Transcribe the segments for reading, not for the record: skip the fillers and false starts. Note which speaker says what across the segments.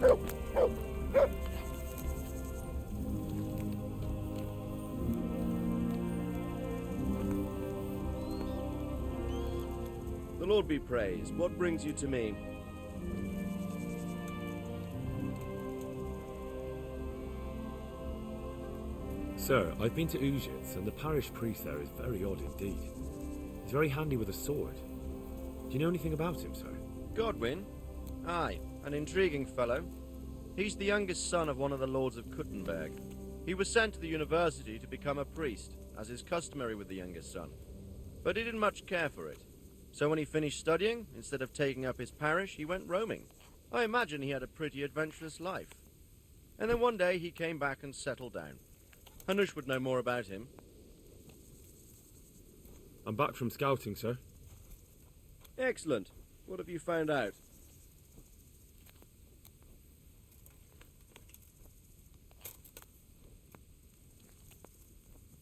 Speaker 1: The Lord be praised. What brings you to me?
Speaker 2: Sir, I've been to Ujits, and the parish priest there is very odd indeed. He's very handy with a sword. Do you know anything about him, sir?
Speaker 1: Godwin? Aye, an intriguing fellow. He's the youngest son of one of the lords of Kuttenberg. He was sent to the university to become a priest, as is customary with the youngest son. But he didn't much care for it. So when he finished studying, instead of taking up his parish, he went roaming. I imagine he had a pretty adventurous life. And then one day he came back and settled down. Hanush would know more about him.
Speaker 2: I'm back from scouting, sir.
Speaker 1: Excellent. What have you found out?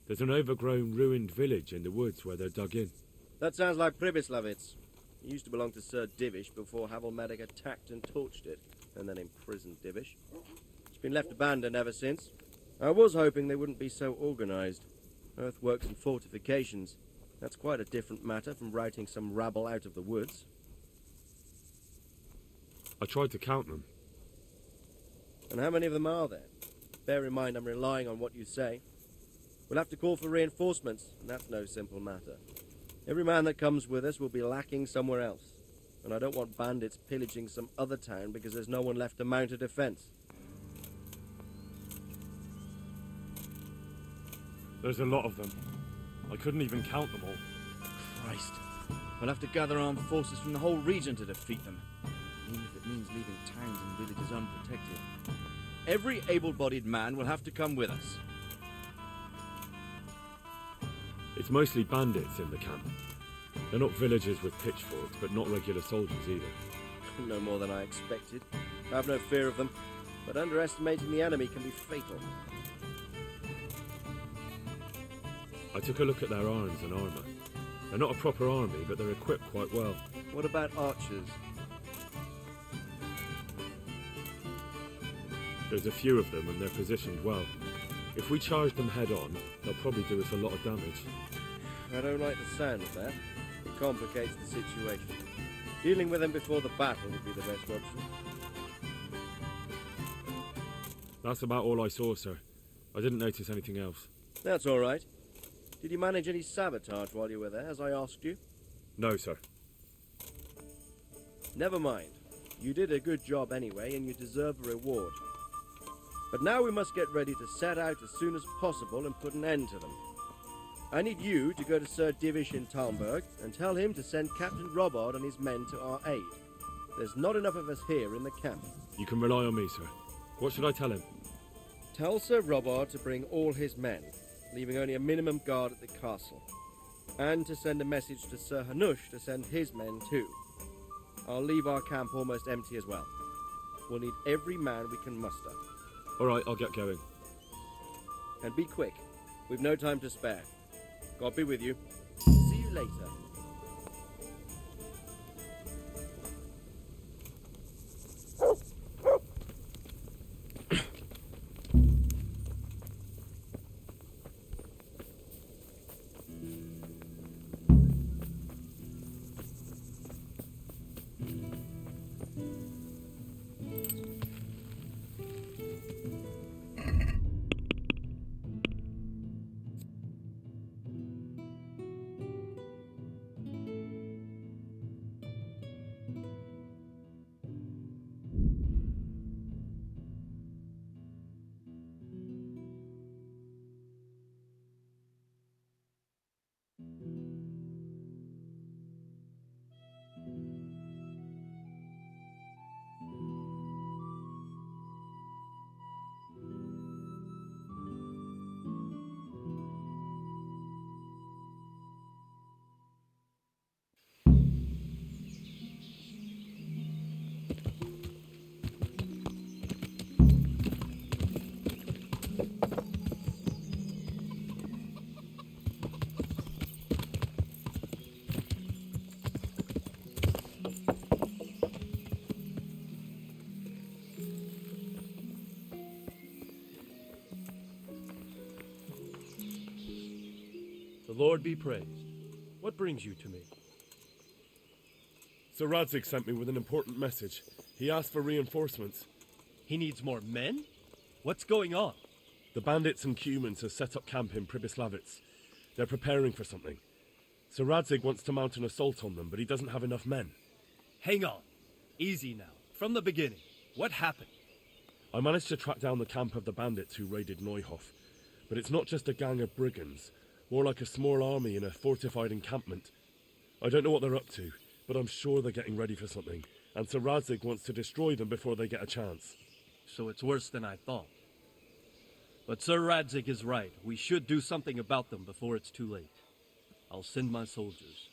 Speaker 2: There's an overgrown, ruined village in the woods where they're dug in.
Speaker 1: That sounds like Pribyslavitz. He used to belong to Sir Divish before Havelmedic attacked and torched it, and then imprisoned Divish. It's been left abandoned ever since. I was hoping they wouldn't be so organised. Earthworks and fortifications. That's quite a different matter from routing some rabble out of the woods.
Speaker 2: I tried to count them.
Speaker 1: And how many of them are there? Bear in mind I'm relying on what you say. We'll have to call for reinforcements, and that's no simple matter. Every man that comes with us will be lacking somewhere else, and I don't want bandits pillaging some other town because there's no one left to mount a defence.
Speaker 2: There's a lot of them. I couldn't even count them all.
Speaker 3: Christ. We'll have to gather armed forces from the whole region to defeat them, even if it means leaving towns and villages unprotected. Every able-bodied man will have to come with us.
Speaker 2: It's mostly bandits in the camp. They're not villagers with pitchforks, but not regular soldiers either.
Speaker 1: No more than I expected. I have no fear of them, but underestimating the enemy can be fatal.
Speaker 2: I took a look at their arms and armour. They're not a proper army, but they're equipped quite well.
Speaker 1: What about archers?
Speaker 2: There's a few of them and they're positioned well. If we charge them head on, they'll probably do us a lot of damage.
Speaker 1: I don't like the sound of that. It complicates the situation. Dealing with them before the battle would be the best option.
Speaker 2: That's about all I saw, sir. I didn't notice anything else.
Speaker 1: That's all right. Did you manage any sabotage while you were there, as I asked you?
Speaker 2: No, sir.
Speaker 1: Never mind. You did a good job anyway, and you deserve a reward. But now we must get ready to set out as soon as possible and put an end to them. I need you to go to Sir Divish in Talmberg and tell him to send Captain Robard and his men to our aid. There's not enough of us here in the camp.
Speaker 2: You can rely on me, sir. What should I tell him?
Speaker 1: Tell Sir Robard to bring all his men, leaving only a minimum guard at the castle. And to send a message to Sir Hanush to send his men too. I'll leave our camp almost empty as well. We'll need every man we can muster.
Speaker 2: All right, I'll get going.
Speaker 1: And be quick. We've no time to spare. God be with you. See you later.
Speaker 4: Lord be praised. What brings you to me?
Speaker 2: Sir Radzig sent me with an important message. He asked for reinforcements.
Speaker 4: He needs more men? What's going on?
Speaker 2: The bandits and Cumans have set up camp in Pribyslavitz. They're preparing for something. Sir Radzig wants to mount an assault on them, but he doesn't have enough men.
Speaker 4: Hang on. Easy now. From the beginning. What happened?
Speaker 2: I managed to track down the camp of the bandits who raided Neuhof. But it's not just a gang of brigands, more like a small army in a fortified encampment. I don't know what they're up to, but I'm sure they're getting ready for something, and Sir Radzig wants to destroy them before they get a chance.
Speaker 4: So it's worse than I thought. But Sir Radzig is right. We should do something about them before it's too late. I'll send my soldiers.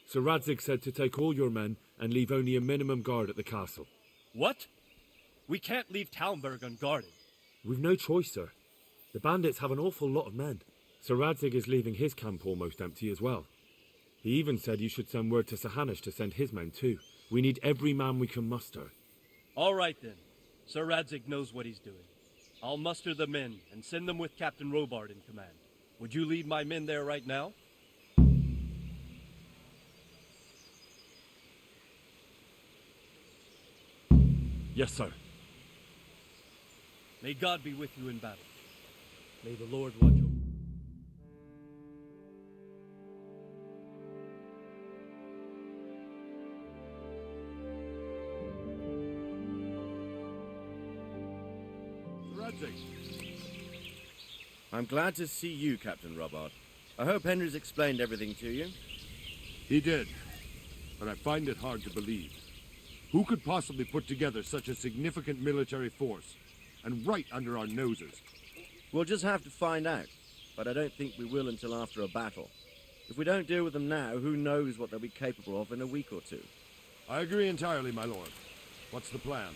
Speaker 2: Sir Radzig said to take all your men and leave only a minimum guard at the castle.
Speaker 4: What? We can't leave Talmberg unguarded.
Speaker 2: We've no choice, sir. The bandits have an awful lot of men. Sir Radzig is leaving his camp almost empty as well. He even said you should send word to Sahanish to send his men too. We need every man we can muster.
Speaker 4: All right then. Sir Radzig knows what he's doing. I'll muster the men and send them with Captain Robard in command. Would you lead my men there right now?
Speaker 2: Yes, sir.
Speaker 4: May God be with you in battle. May the Lord watch over you.
Speaker 3: I'm glad to see you, Captain Robard. I hope Henry's explained everything to you.
Speaker 5: He did, but I find it hard to believe. Who could possibly put together such a significant military force, and right under our noses?
Speaker 3: We'll just have to find out, but I don't think we will until after a battle. If we don't deal with them now, who knows what they'll be capable of in a week or two.
Speaker 5: I agree entirely, my lord. What's the plan?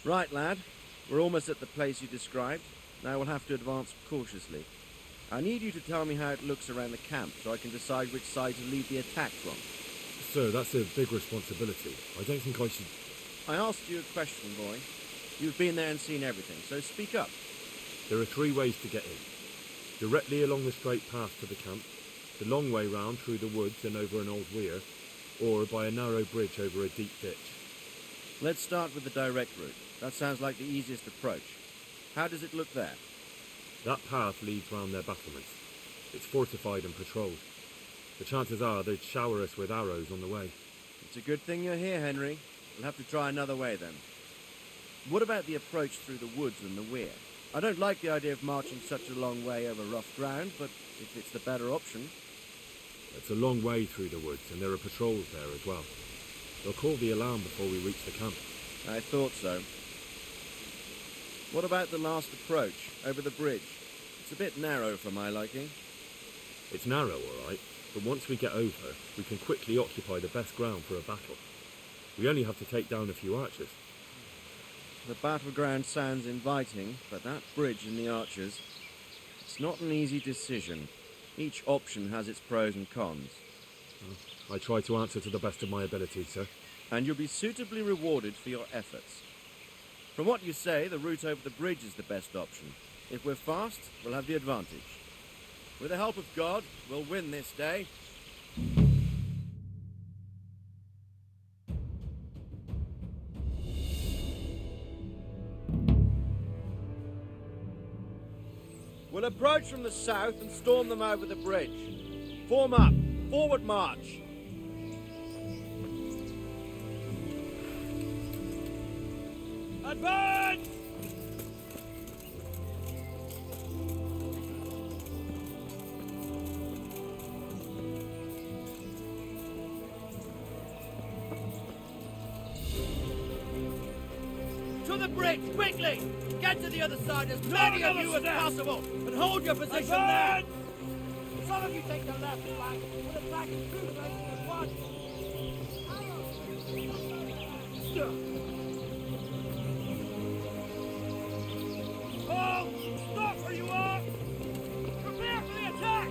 Speaker 3: Right, lad. We're almost at the place you described. Now we'll have to advance cautiously. I need you to tell me how it looks around the camp so I can decide which side to lead the attack from.
Speaker 2: Sir, that's a big responsibility. I don't think I should...
Speaker 3: I asked you a question, boy. You've been there and seen everything, so speak up.
Speaker 2: There are 3 ways to get in. Directly along the straight path to the camp, the long way round through the woods and over an old weir, or by a narrow bridge over a deep ditch.
Speaker 3: Let's start with the direct route. That sounds like the easiest approach. How does it look there?
Speaker 2: That path leads round their battlements. It's fortified and patrolled. The chances are they'd shower us with arrows on the way.
Speaker 3: It's a good thing you're here, Henry. We'll have to try another way then. What about the approach through the woods and the weir? I don't like the idea of marching such a long way over rough ground, but if it's the better option...
Speaker 2: It's a long way through the woods, and there are patrols there as well. They'll call the alarm before we reach the camp.
Speaker 3: I thought so. What about the last approach, over the bridge? It's a bit narrow for my liking.
Speaker 2: It's narrow, all right, but once we get over, we can quickly occupy the best ground for a battle. We only have to take down a few archers.
Speaker 3: The battleground sounds inviting, but that bridge and the archers... It's not an easy decision. Each option has its pros and cons.
Speaker 2: I try to answer to the best of my ability, sir.
Speaker 3: And you'll be suitably rewarded for your efforts. From what you say, the route over the bridge is the best option. If we're fast, we'll have the advantage. With the help of God, we'll win this day. We'll approach from the south and storm them over the bridge. Form up. Forward march. Advance! To the bridge, quickly! Get to the other side, as many of you as possible, and hold your position there! Some of you take the left flank, we'll attack in 2 places at once! Oh! Stop where you are! Prepare for the attack!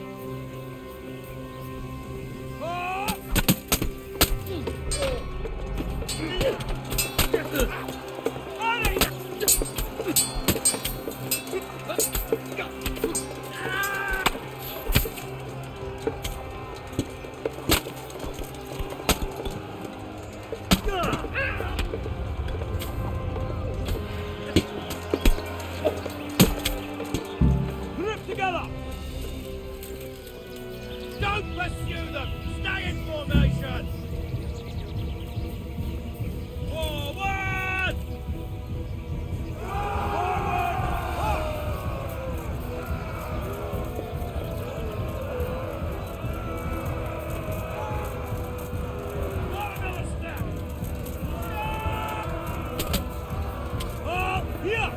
Speaker 2: Grip together!
Speaker 3: Don't pursue them! Stay in formation!
Speaker 2: Forward! Not another step! Here!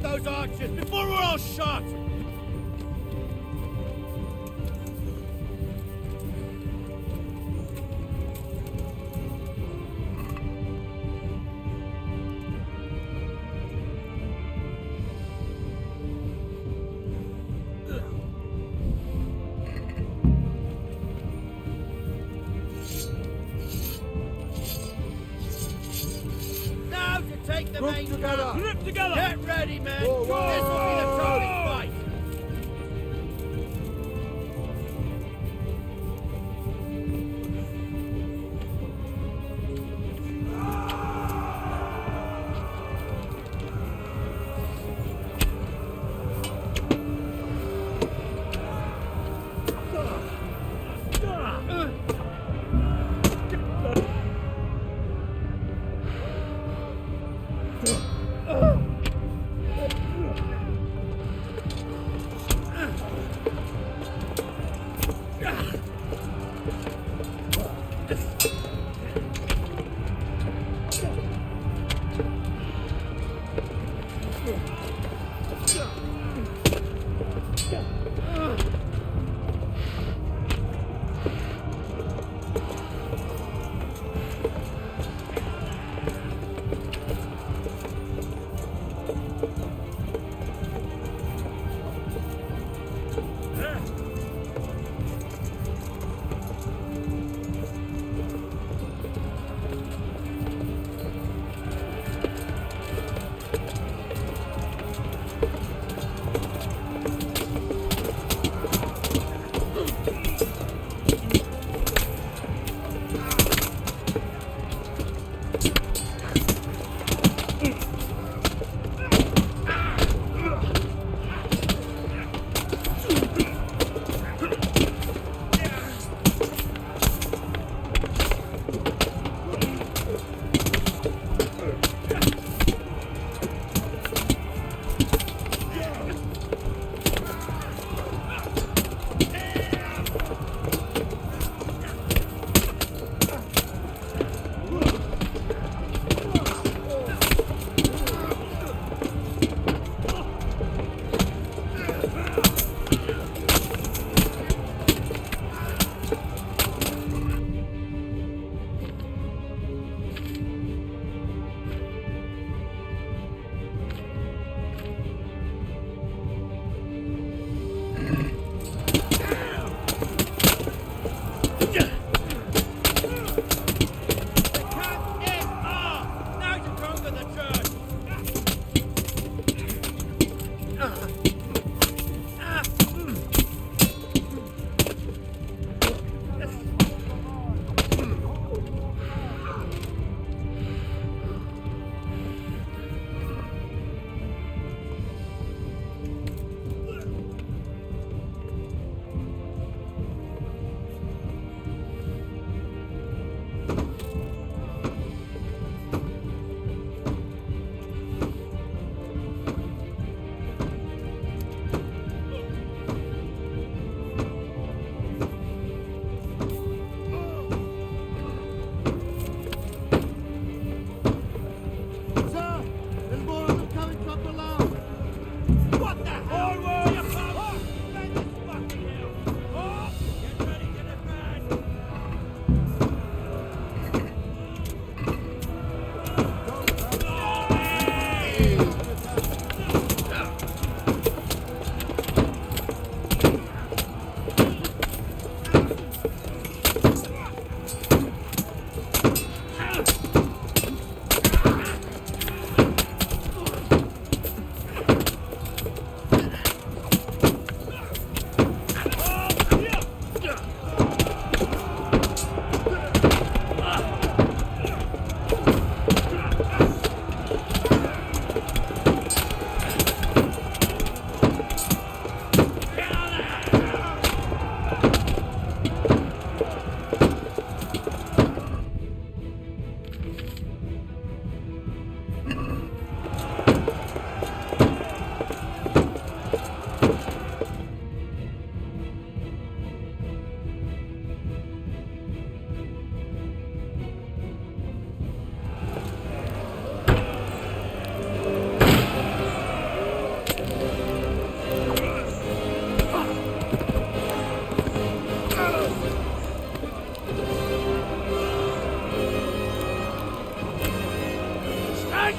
Speaker 3: those archers before we're all shot! Take the main together.
Speaker 2: Grip together!
Speaker 3: Get ready, men! This will be the toughest fight!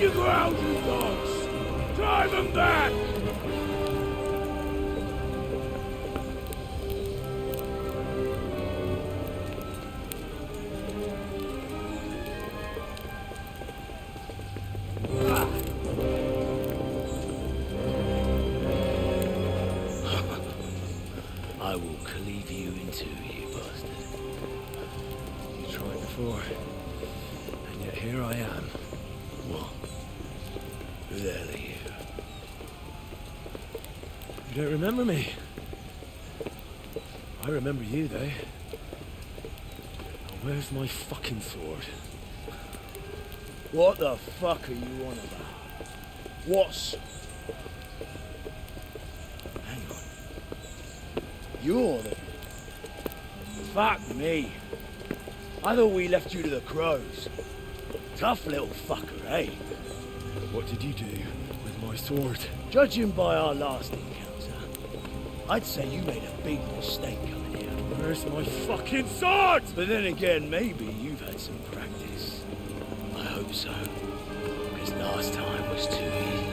Speaker 2: your ground, you dogs! Drive them back!
Speaker 6: I will cleave you in two, you bastard. You tried before, and yet here I am. What? Who the hell are you? You don't remember me? I remember you, though. Now, where's my fucking sword?
Speaker 7: What the fuck are you on about? What's... Hang on. You're the... Fuck me. I thought we left you to the crows. Tough little fucker, eh?
Speaker 6: What did you do with my sword?
Speaker 7: Judging by our last encounter, I'd say you made a big mistake coming here.
Speaker 6: Where's my fucking sword?
Speaker 7: But then again, maybe you've had some practice. I hope so. Because last time was too easy.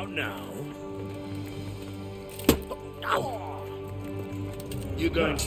Speaker 7: about now? You're going.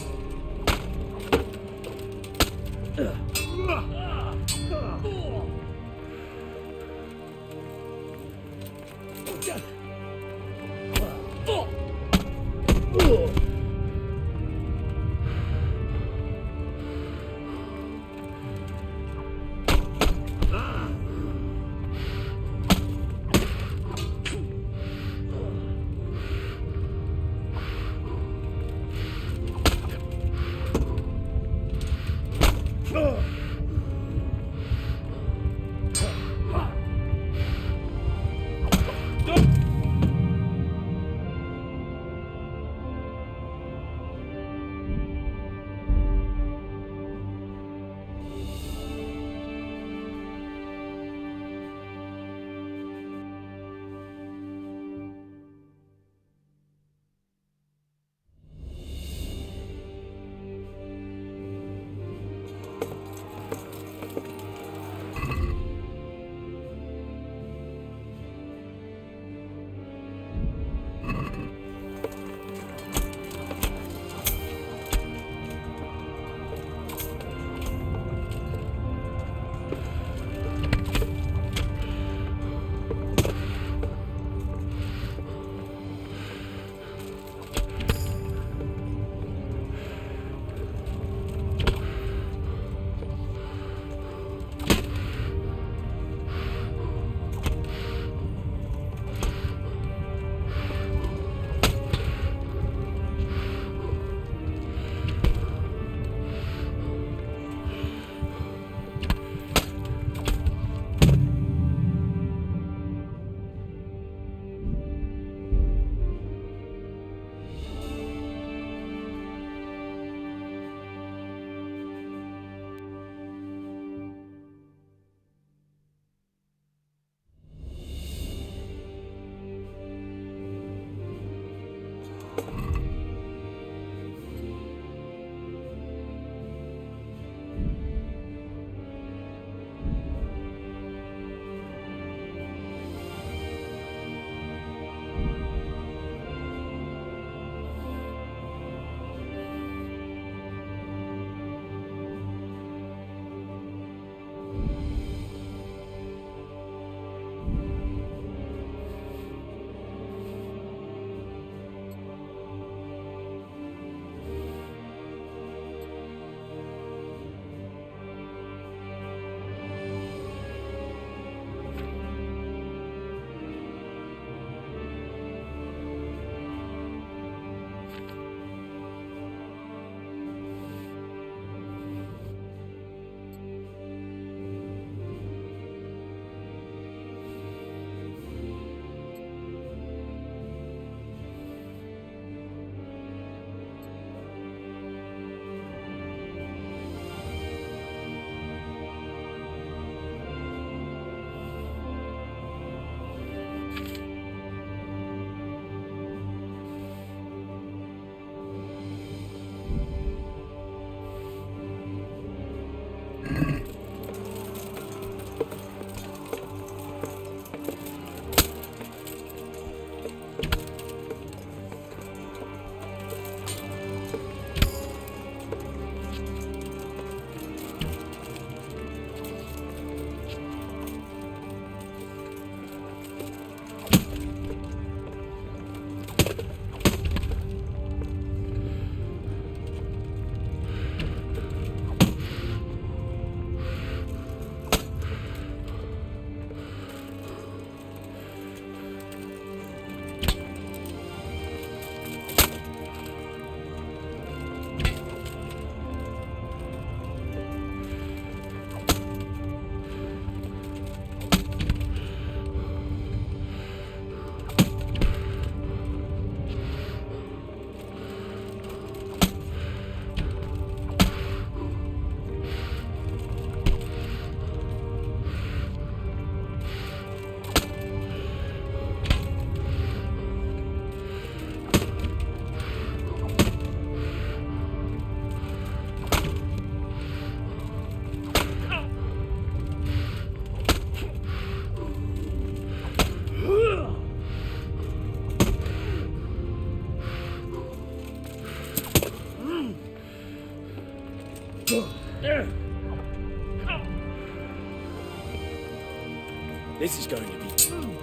Speaker 7: This is going to be...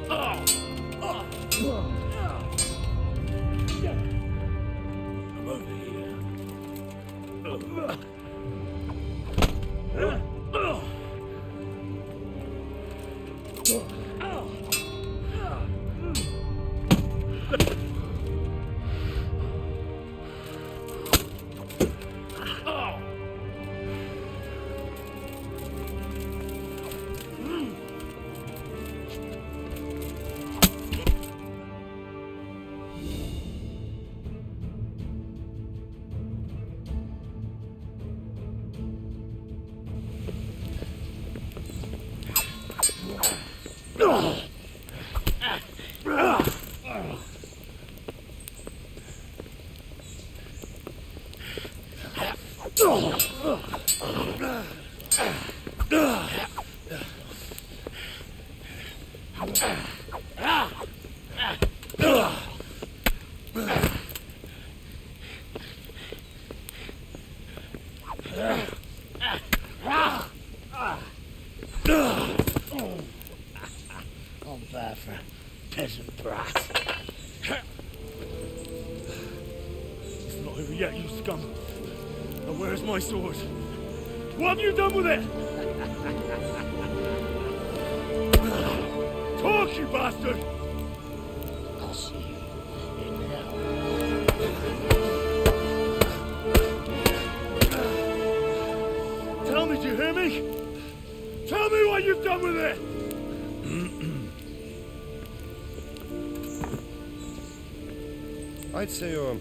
Speaker 7: I'm over here. I'm bad for peasant brat.
Speaker 2: It's not over yet, you scum. Now where's my sword? What have you done with it? Talk, you bastard!
Speaker 7: I'll see you in hell.
Speaker 2: Tell me, do you hear me? Tell me what you've done with it!
Speaker 5: I'd say you're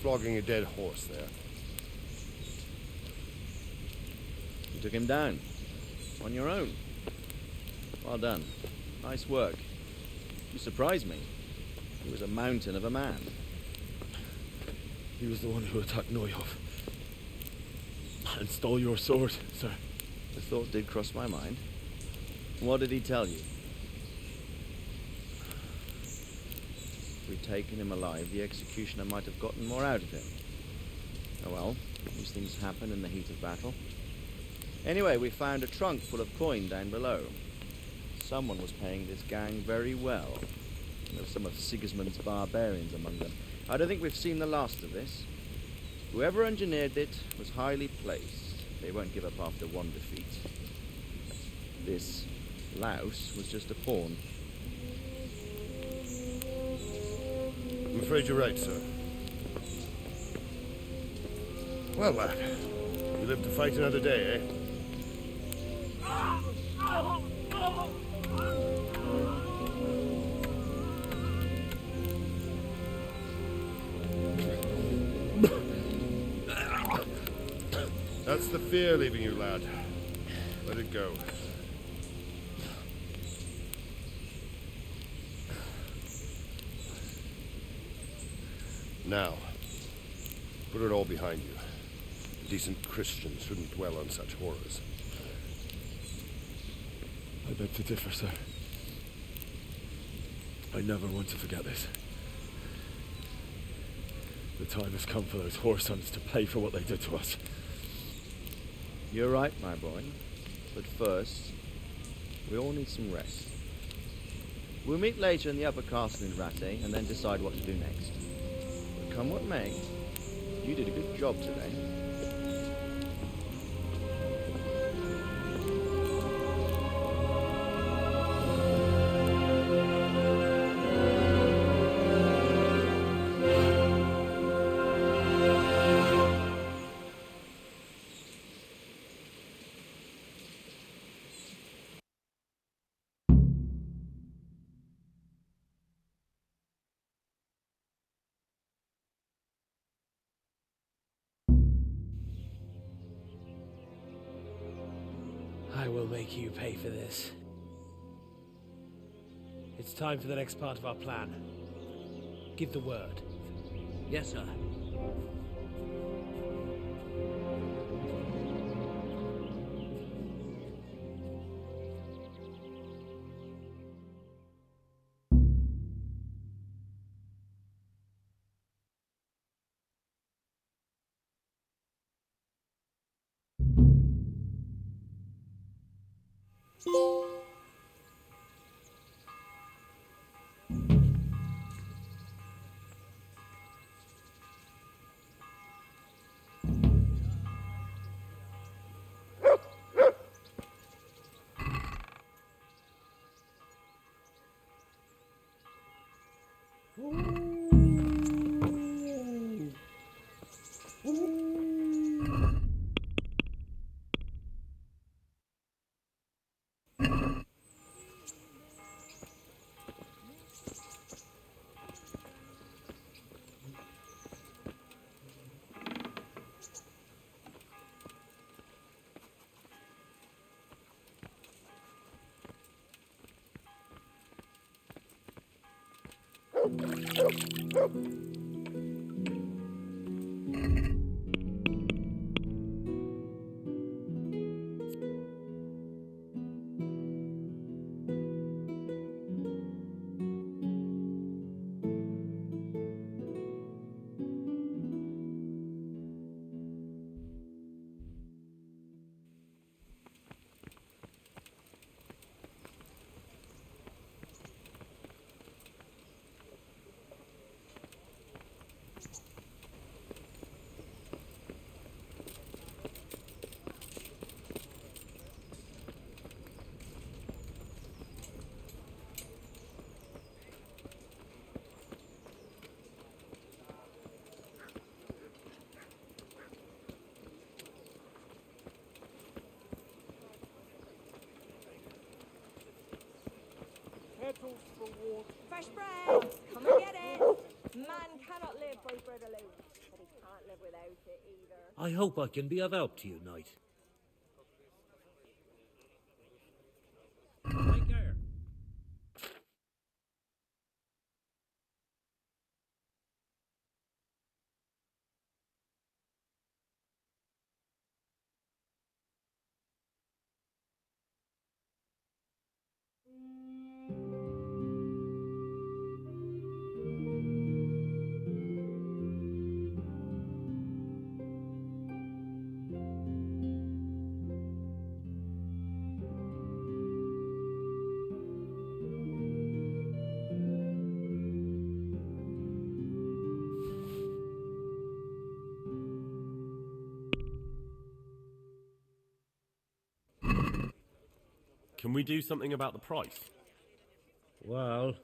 Speaker 5: flogging a dead horse there.
Speaker 3: You took him down. On your own. Well done. Nice work. You surprised me. He was a mountain of a man.
Speaker 2: He was the one who attacked Neuhoff. And stole your sword, sir.
Speaker 3: The thought did cross my mind. What did he tell you? If we'd taken him alive, the executioner might have gotten more out of him. Oh well, these things happen in the heat of battle. Anyway, we found a trunk full of coin down below. Someone was paying this gang very well. There were some of Sigismund's barbarians among them. I don't think we've seen the last of this. Whoever engineered it was highly placed. They won't give up after one defeat. This louse was just a pawn.
Speaker 5: I'm afraid you're right, sir. Well, lad, you live to fight another day, eh? That's the fear leaving you, lad. Let it go. Now, put it all behind you. A decent Christian shouldn't dwell on such horrors.
Speaker 2: I beg to differ, sir. I never want to forget this. The time has come for those whoresons to pay for what they did to us.
Speaker 3: You're right, my boy. But first, we all need some rest. We'll meet later in the upper castle in Ratte and then decide what to do next. But come what may, you did a good job today.
Speaker 6: I will make you pay for this. It's time for the next part of our plan. Give the word.
Speaker 4: Yes, sir.
Speaker 8: Fresh bread! Come and get it! Man cannot live by bread alone, but he can't live without it either.
Speaker 9: I hope I can be of help to you, Knight. Take care.
Speaker 2: Can we do something about the price?
Speaker 9: Well,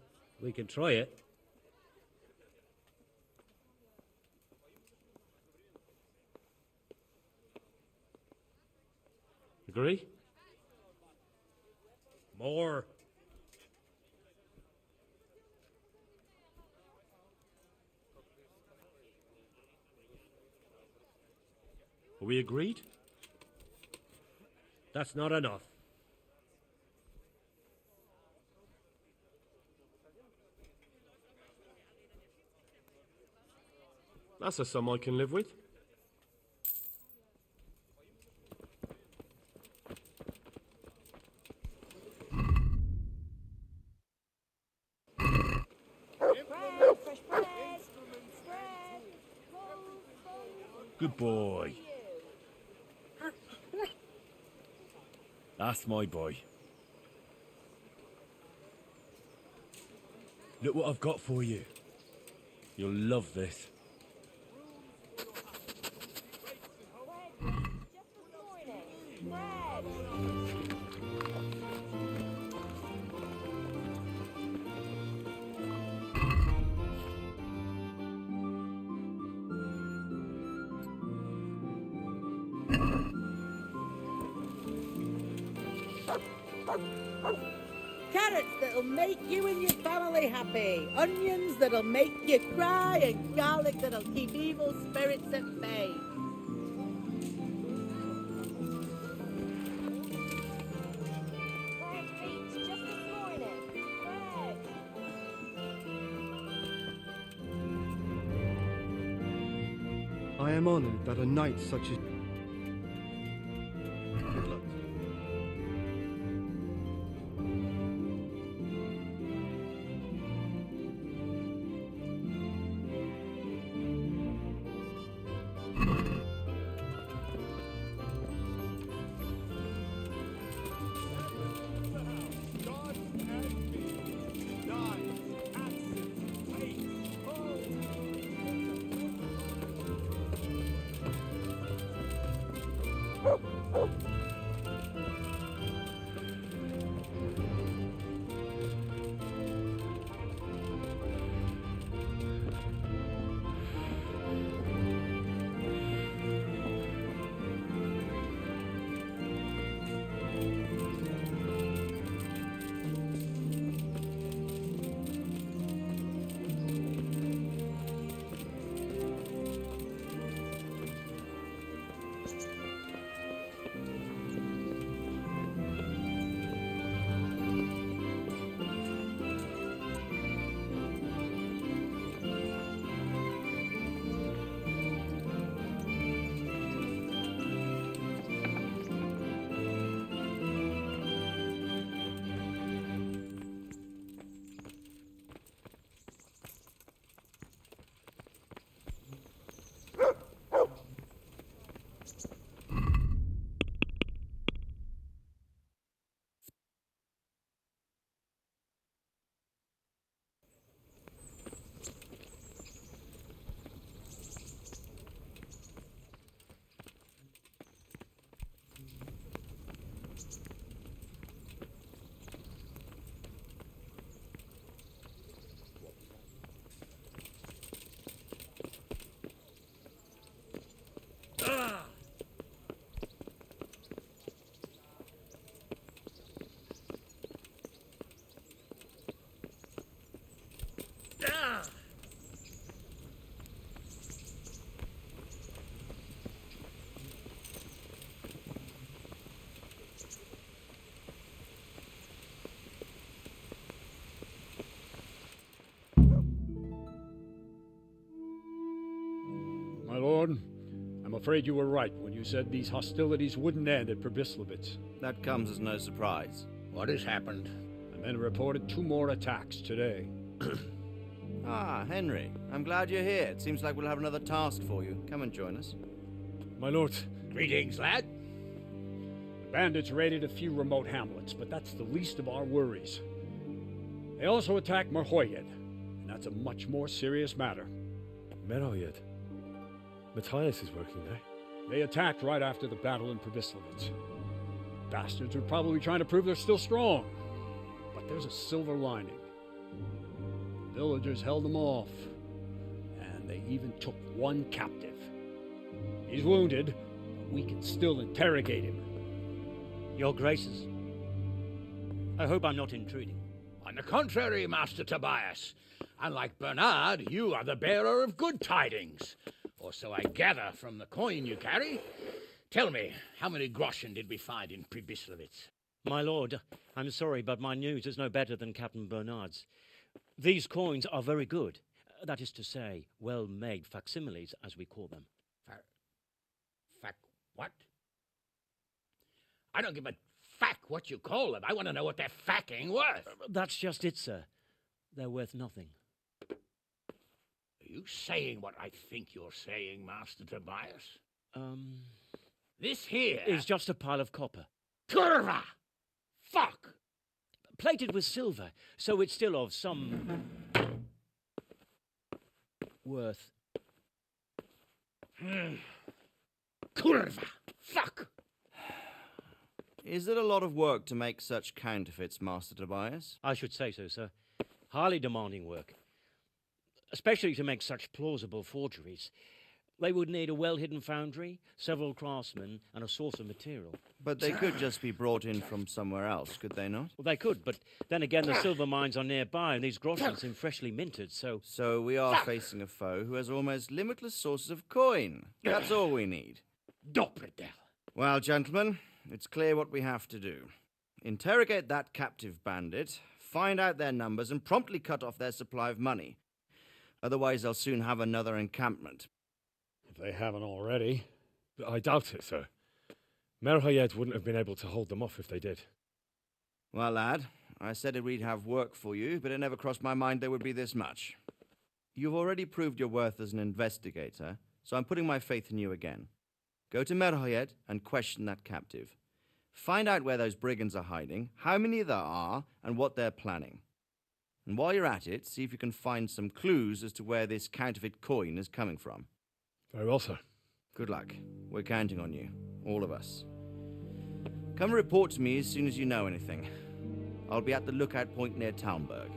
Speaker 9: we can try it.
Speaker 2: Agree?
Speaker 9: More.
Speaker 2: Are we agreed?
Speaker 9: That's not enough.
Speaker 2: That's a sum I can live with.
Speaker 8: Bread, fresh bread, bread,
Speaker 7: Good boy. That's my boy. Look what I've got for you. You'll love this.
Speaker 8: just this morning. Bread.
Speaker 10: Carrots that'll make you and your family happy. Onions that'll make you cry. And garlic that'll keep evil spirits at bay.
Speaker 8: Bread baked just this morning. Bread.
Speaker 11: I am honored that a knight such as... Good luck.
Speaker 12: afraid you were right when you said these hostilities wouldn't end at Prebislowitz.
Speaker 3: That comes as no surprise.
Speaker 7: What has happened?
Speaker 12: The men reported 2 more attacks today.
Speaker 3: Ah, Henry. I'm glad you're here. It seems like we'll have another task for you. Come and join us.
Speaker 2: My lord.
Speaker 7: Greetings, lad.
Speaker 12: The bandits raided a few remote hamlets, but that's the least of our worries. They also attacked Merhoyed, and that's a much more serious matter.
Speaker 2: Merhoyed? Matthias is working there.
Speaker 12: They attacked right after the battle in Prebislowitz. Bastards are probably trying to prove they're still strong. But there's a silver lining. The villagers held them off, and they even took 1 captive. He's wounded, but we can still interrogate him.
Speaker 13: Your Graces, I hope I'm not intruding.
Speaker 7: On the contrary, Master Tobias. Unlike Bernard, you are the bearer of good tidings. Or so I gather from the coin you carry. Tell me, how many groschen did we find in Prebislowitz?
Speaker 13: My lord, I'm sorry, but my news is no better than Captain Bernard's. These coins are very good. That is to say, well-made facsimiles, as we call them.
Speaker 7: What? I don't give a what you call them. I want to know what they're facking worth.
Speaker 13: That's just it, sir. They're worth nothing.
Speaker 7: Are you saying what I think you're saying, Master Tobias? This here
Speaker 13: is just a pile of copper.
Speaker 7: Kurva! Fuck!
Speaker 13: Plated with silver, so it's still of some worth.
Speaker 7: Kurva! Fuck!
Speaker 3: Is it a lot of work to make such counterfeits, Master Tobias?
Speaker 13: I should say so, sir. Highly demanding work. Especially to make such plausible forgeries. They would need a well-hidden foundry, several craftsmen, and a source of material.
Speaker 3: But they could just be brought in from somewhere else, could they not?
Speaker 13: Well, they could, but then again the silver mines are nearby, and these groschen seem freshly minted, so...
Speaker 3: So we are facing a foe who has almost limitless sources of coin. That's all we need.
Speaker 7: Doppelder.
Speaker 3: Well, gentlemen, it's clear what we have to do. Interrogate that captive bandit, find out their numbers, and promptly cut off their supply of money. Otherwise, they'll soon have another encampment.
Speaker 12: If they haven't already.
Speaker 2: I doubt it, sir. Merhoyed wouldn't have been able to hold them off if they did.
Speaker 3: Well, lad, I said we'd have work for you, but it never crossed my mind there would be this much. You've already proved your worth as an investigator, so I'm putting my faith in you again. Go to Merhoyed and question that captive. Find out where those brigands are hiding, how many there are, and what they're planning. And while you're at it, see if you can find some clues as to where this counterfeit coin is coming from.
Speaker 2: Very well, sir.
Speaker 3: Good luck. We're counting on you. All of us. Come report to me as soon as you know anything. I'll be at the lookout point near Talmberg.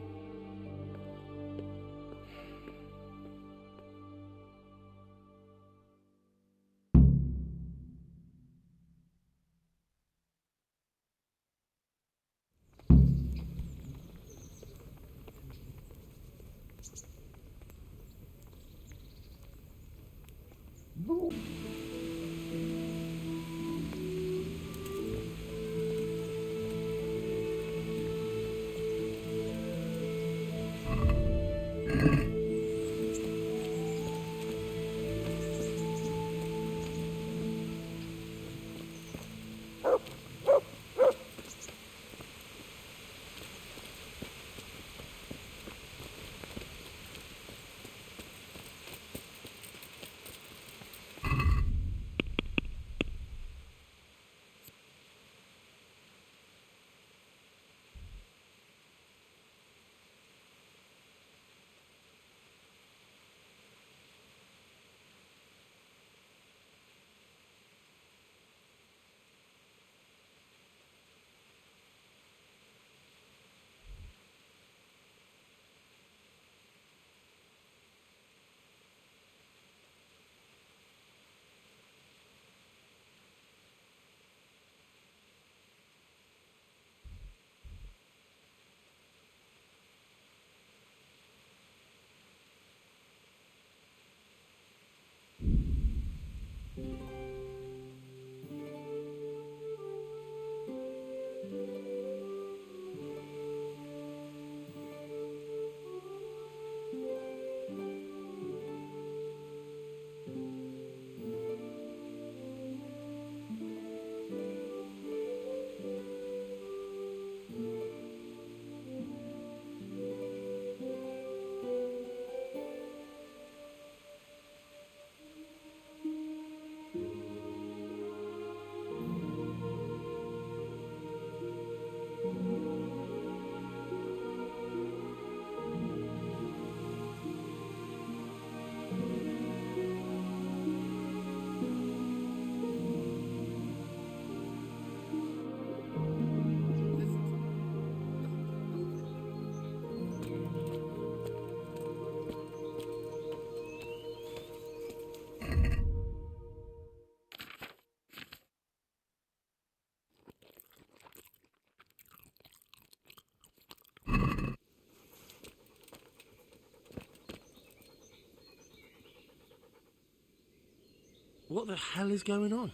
Speaker 2: What the hell is going on?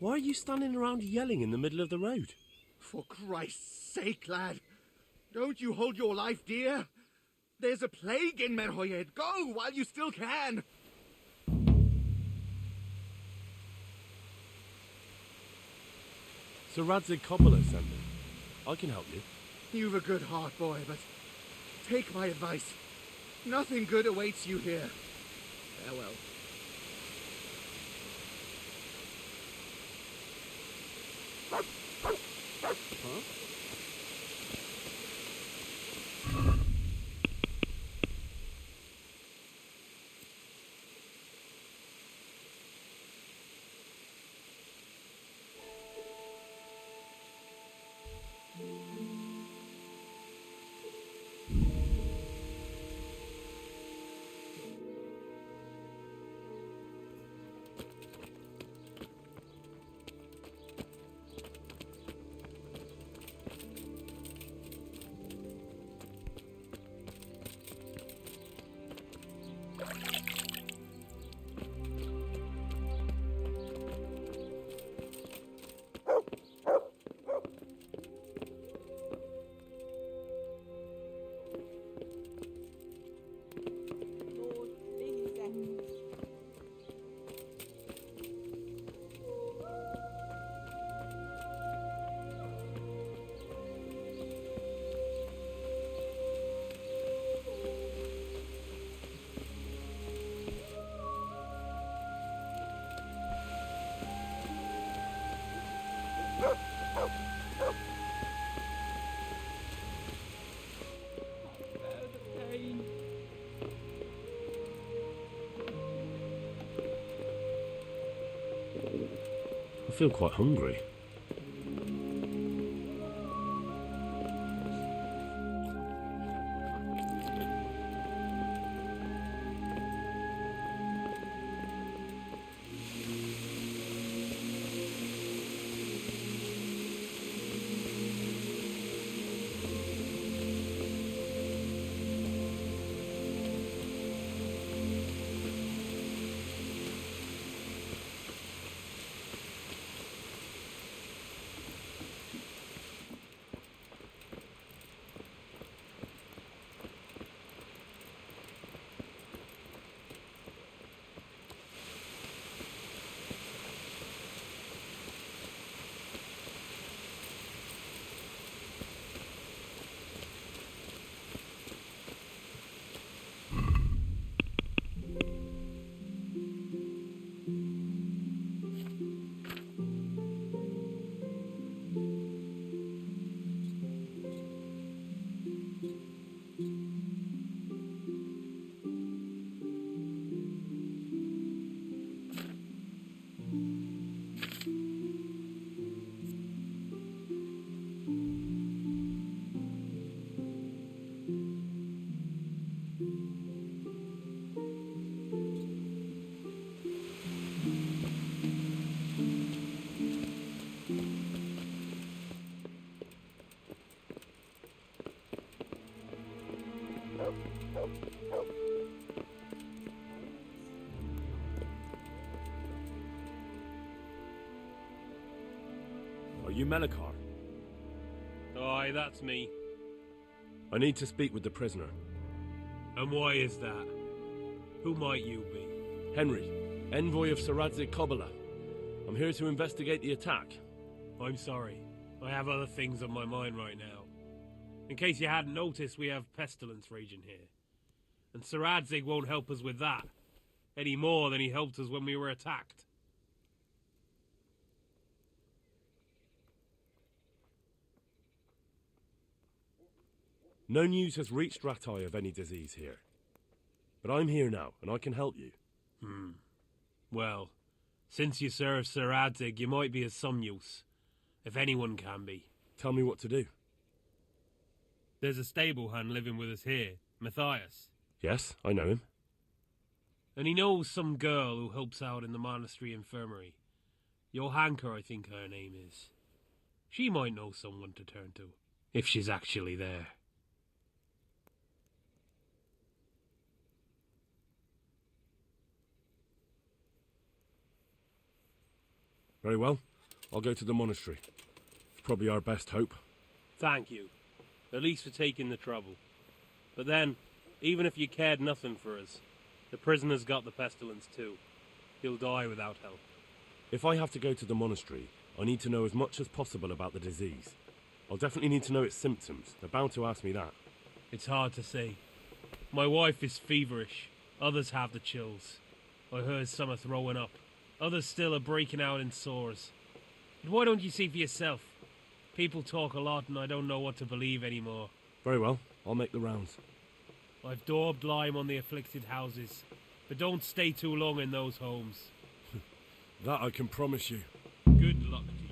Speaker 2: Why are you standing around yelling in the middle of the road?
Speaker 14: For Christ's sake, lad. Don't you hold your life dear? There's a plague in Merhoyed. Go while you still can.
Speaker 2: Sir Radzig Coppola sent me. I can help you.
Speaker 14: You've a good heart, boy, but take my advice. Nothing good awaits you here. Farewell.
Speaker 2: Huh? I feel quite hungry. Are you Melekar?
Speaker 15: Aye, that's me.
Speaker 2: I need to speak with the prisoner.
Speaker 15: And why is that? Who might you be?
Speaker 2: Henry, envoy of Sir Radzig Kobyla. I'm here to investigate the attack.
Speaker 15: I'm sorry. I have other things on my mind right now. In case you hadn't noticed, we have pestilence raging here. And Sir Radzig won't help us with that, any more than he helped us when we were attacked.
Speaker 2: No news has reached Ratai of any disease here. But I'm here now, and I can help you.
Speaker 15: Well, since you serve Sir Radzig, you might be of some use. If anyone can be.
Speaker 2: Tell me what to do.
Speaker 15: There's a stable hand living with us here, Matthias.
Speaker 2: Yes, I know him.
Speaker 15: And he knows some girl who helps out in the monastery infirmary. Johanka, I think her name is. She might know someone to turn to, if she's actually there.
Speaker 2: Very well. I'll go to the monastery. It's probably our best hope.
Speaker 15: Thank you. At least for taking the trouble. But then, even if you cared nothing for us, the prisoner's got the pestilence too. He'll die without help.
Speaker 2: If I have to go to the monastery, I need to know as much as possible about the disease. I'll definitely need to know its symptoms. They're bound to ask me that.
Speaker 15: It's hard to say. My wife is feverish. Others have the chills. I heard some are throwing up. Others still are breaking out in sores. But why don't you see for yourself? People talk a lot and I don't know what to believe anymore.
Speaker 2: Very well. I'll make the rounds.
Speaker 15: I've daubed lime on the afflicted houses, but don't stay too long in those homes.
Speaker 2: That I can promise you.
Speaker 15: Good luck to you.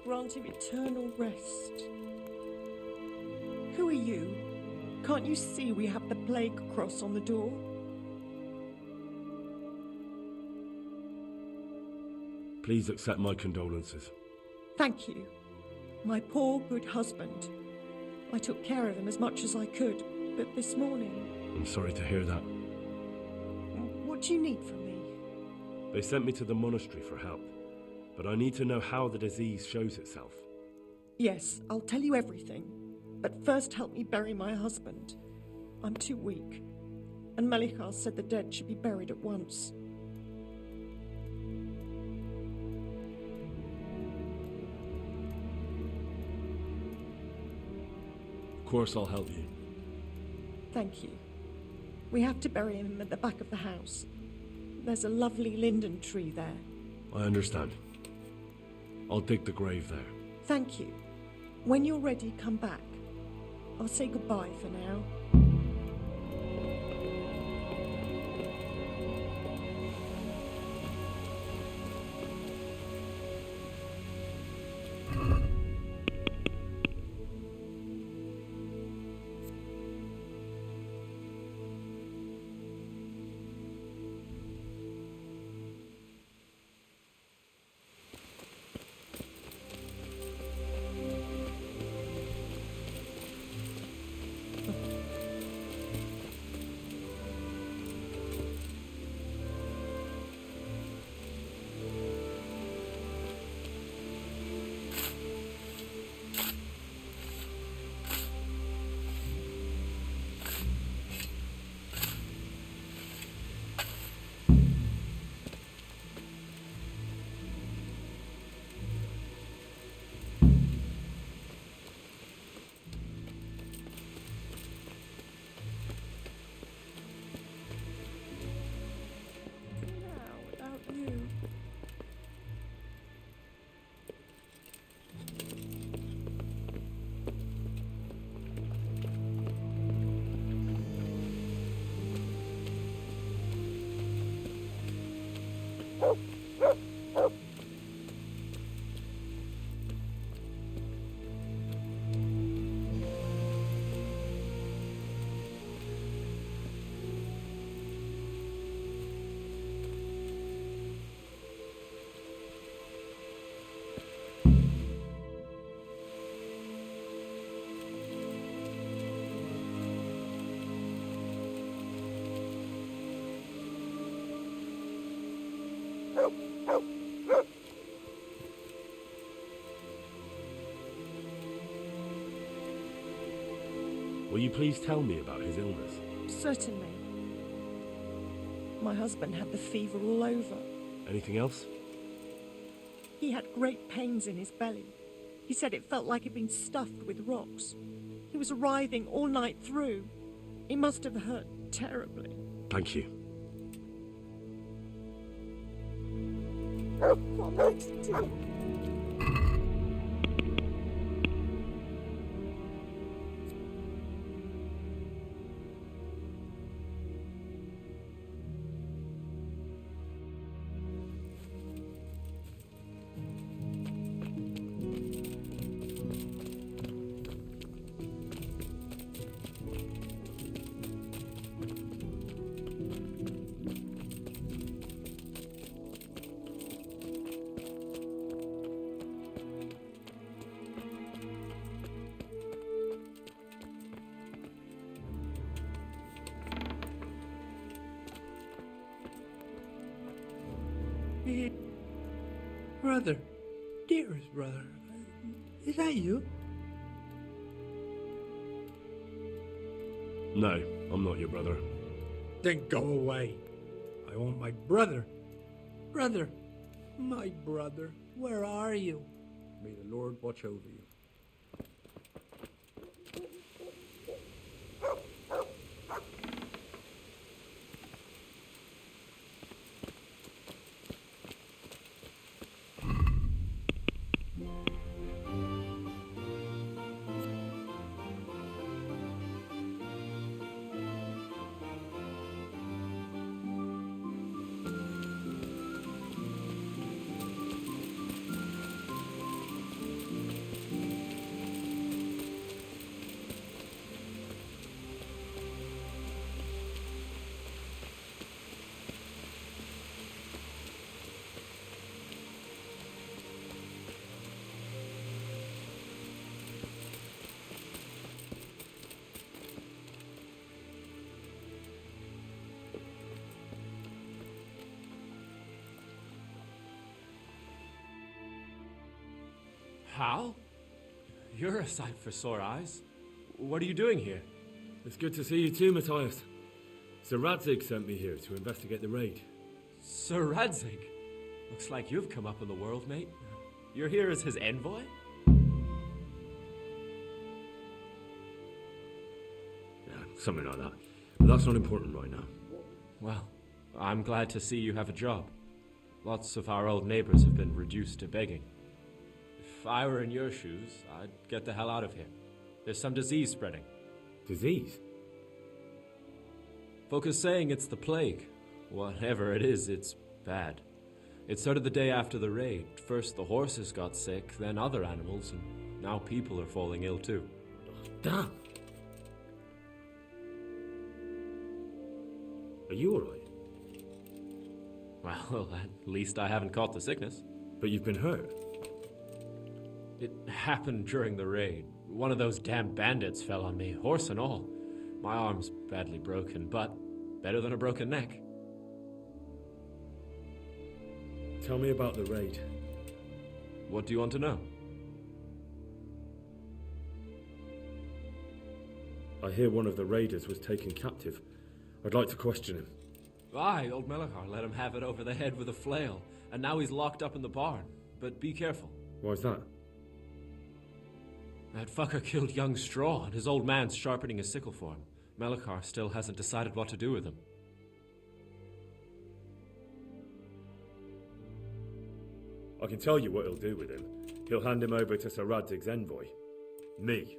Speaker 16: Grant him eternal rest. Who are you? Can't you see we have the plague cross on the door?
Speaker 2: Please accept my condolences.
Speaker 16: Thank you. My poor good husband. I took care of him as much as I could, but this morning...
Speaker 2: I'm sorry to hear that.
Speaker 16: What do you need from me?
Speaker 2: They sent me to the monastery for help, but I need to know how the disease shows itself.
Speaker 16: Yes, I'll tell you everything, but first help me bury my husband. I'm too weak, and Melichar said the dead should be buried at once.
Speaker 2: Of course I'll help you.
Speaker 16: Thank you. We have to bury him at the back of the house. There's a lovely linden tree there.
Speaker 2: I understand. I'll dig the grave there.
Speaker 16: Thank you. When you're ready, come back. I'll say goodbye for now.
Speaker 2: Will you please tell me about his illness?
Speaker 16: Certainly. My husband had the fever all over.
Speaker 2: Anything else?
Speaker 16: He had great pains in his belly. He said it felt like he'd been stuffed with rocks. He was writhing all night through. It must have hurt terribly.
Speaker 2: Thank you.
Speaker 16: What am I to do?
Speaker 6: Brother, dearest brother, is that you?
Speaker 2: No, I'm not your brother.
Speaker 6: Then go away. I want my brother. Brother, my brother, where are you?
Speaker 12: May the Lord watch over you.
Speaker 17: Hal? You're a sight for sore eyes. What are you doing here?
Speaker 2: It's good to see you too, Matthias. Sir Radzig sent me here to investigate the raid.
Speaker 17: Sir Radzig? Looks like you've come up in the world, mate. You're here as his envoy?
Speaker 2: Yeah, something like that. But that's not important right now.
Speaker 17: Well, I'm glad to see you have a job. Lots of our old neighbors have been reduced to begging. If I were in your shoes, I'd get the hell out of here. There's some disease spreading.
Speaker 2: Disease?
Speaker 17: Folk are saying it's the plague. Whatever it is, it's bad. It started the day after the raid. First the horses got sick, then other animals, and now people are falling ill too.
Speaker 2: Damn! Are you alright?
Speaker 17: Well, at least I haven't caught the sickness.
Speaker 2: But you've been hurt?
Speaker 17: It happened during the raid. One of those damn bandits fell on me, horse and all. My arm's badly broken, but better than a broken neck.
Speaker 2: Tell me about the raid.
Speaker 17: What do you want to know?
Speaker 2: I hear one of the raiders was taken captive. I'd like to question him.
Speaker 17: Aye, old Melachar let him have it over the head with a flail, and now he's locked up in the barn. But be careful.
Speaker 2: Why's that?
Speaker 17: That fucker killed young Straw, and his old man's sharpening a sickle for him. Melachar still hasn't decided what to do with him.
Speaker 2: I can tell you what he'll do with him. He'll hand him over to Sir Radzig's envoy. Me.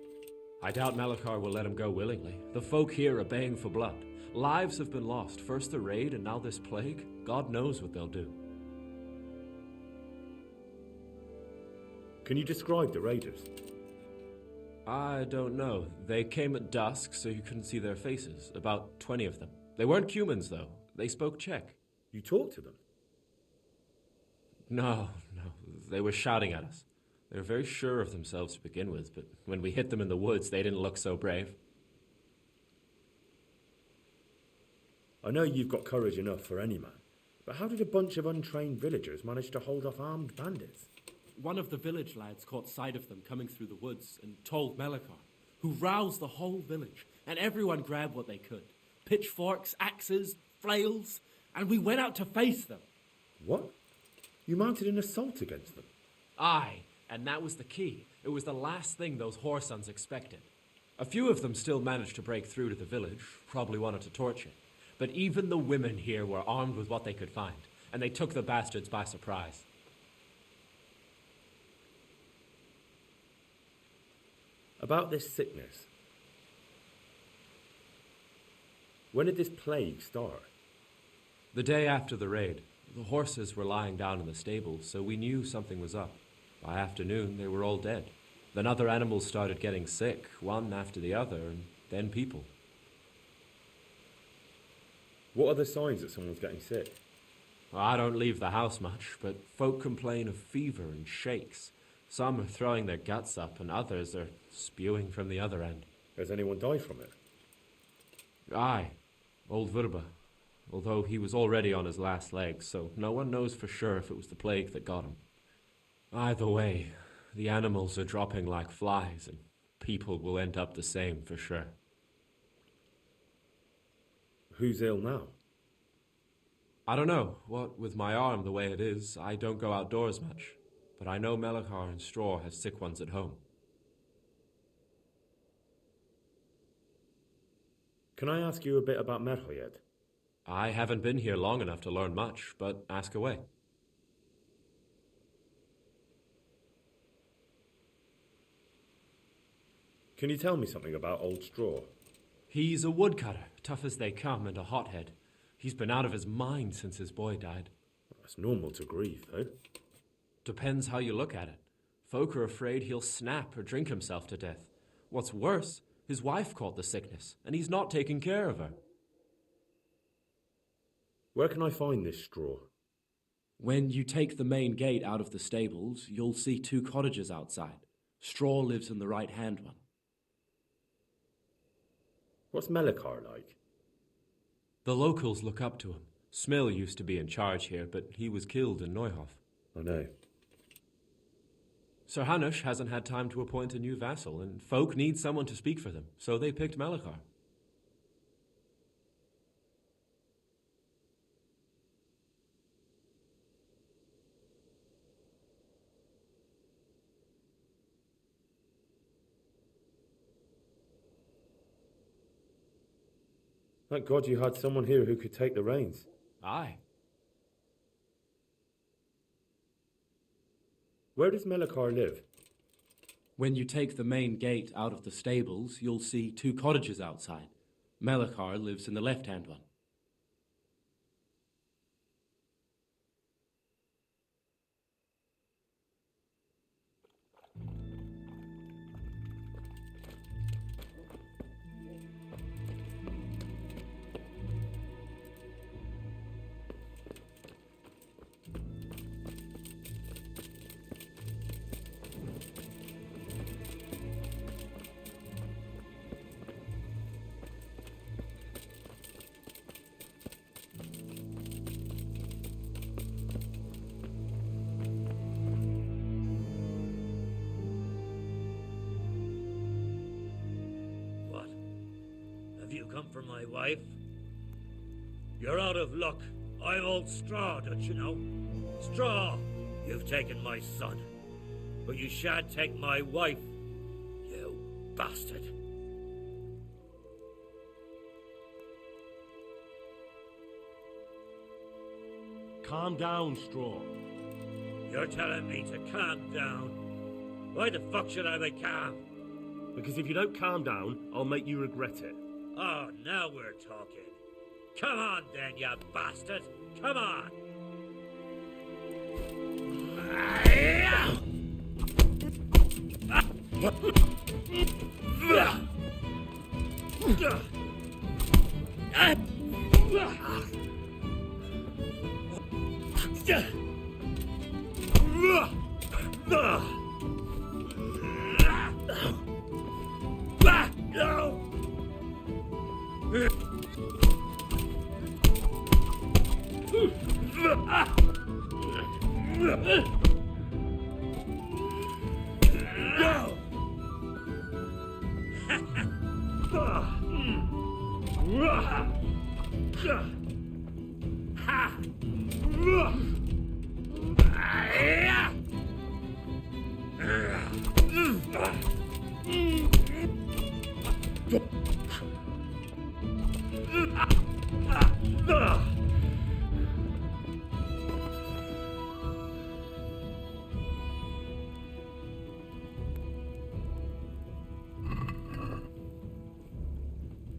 Speaker 17: I doubt Melachar will let him go willingly. The folk here are baying for blood. Lives have been lost. First the raid, and now this plague. God knows what they'll do.
Speaker 2: Can you describe the raiders?
Speaker 17: I don't know. They came at dusk, so you couldn't see their faces. About 20 of them. They weren't humans, though. They spoke Czech.
Speaker 2: You talked to them?
Speaker 17: No. They were shouting at us. They were very sure of themselves to begin with, but when we hit them in the woods, they didn't look so brave.
Speaker 2: I know you've got courage enough for any man, but how did a bunch of untrained villagers manage to hold off armed bandits?
Speaker 17: One of the village lads caught sight of them coming through the woods and told Melachar.
Speaker 18: who roused the whole village, and everyone grabbed what they could. Pitchforks, axes, flails, and we went out to face them.
Speaker 19: What? You mounted an assault against them?
Speaker 17: Aye, and that was the key. It was the last thing those whoresons expected. A few of them still managed to break through to the village, probably wanted to torch it. But even the women here were armed with what they could find, and they took the bastards by surprise.
Speaker 19: About this sickness. When did this plague start?
Speaker 17: The day after the raid. The horses were lying down in the stable, so we knew something was up. By afternoon, they were all dead. Then other animals started getting sick, one after the other, and then people.
Speaker 19: What are the signs that someone's getting sick?
Speaker 17: Well, I don't leave the house much, but folk complain of fever and shakes. Some are throwing their guts up, and others are spewing from the other end.
Speaker 19: Has anyone died from it?
Speaker 17: Aye, old Verba. Although he was already on his last legs, so no one knows for sure if it was the plague that got him. Either way, the animals are dropping like flies, and people will end up the same for sure.
Speaker 19: Who's ill now?
Speaker 17: I don't know. What with my arm the way it is, I don't go outdoors much. But I know Melachar and Straw has sick ones at home.
Speaker 19: Can I ask you a bit about Merhoyed?
Speaker 17: I haven't been here long enough to learn much, but ask away.
Speaker 19: Can you tell me something about Old Straw?
Speaker 17: He's a woodcutter, tough as they come, and a hothead. He's been out of his mind since his boy died.
Speaker 19: That's normal to grieve, though.
Speaker 17: Depends how you look at it. Folk are afraid he'll snap or drink himself to death. What's worse, his wife caught the sickness, and he's not taking care of her.
Speaker 19: Where can I find this Straw?
Speaker 18: When you take the main gate out of the stables, you'll see 2 cottages outside. Straw lives in the right-hand one.
Speaker 19: What's Melachar like?
Speaker 17: The locals look up to him. Smill used to be in charge here, but he was killed in Neuhof.
Speaker 19: I know.
Speaker 17: Sir Hanush hasn't had time to appoint a new vassal, and folk need someone to speak for them, so they picked Melachar.
Speaker 19: Thank God you had someone here who could take the reins.
Speaker 17: Aye.
Speaker 19: Where does Melachar live?
Speaker 18: When you take the main gate out of the stables, you'll see 2 cottages outside. Melachar lives in the left-hand one.
Speaker 9: You come for my wife? You're out of luck. I'm old Straw, don't you know? Straw, you've taken my son. But you shan't take my wife, you bastard.
Speaker 2: Calm down, Straw.
Speaker 9: You're telling me to calm down? Why the fuck should I be calm?
Speaker 2: Because if you don't calm down, I'll make you regret it.
Speaker 9: Oh, now we're talking. Come on then, you bastard. Come on.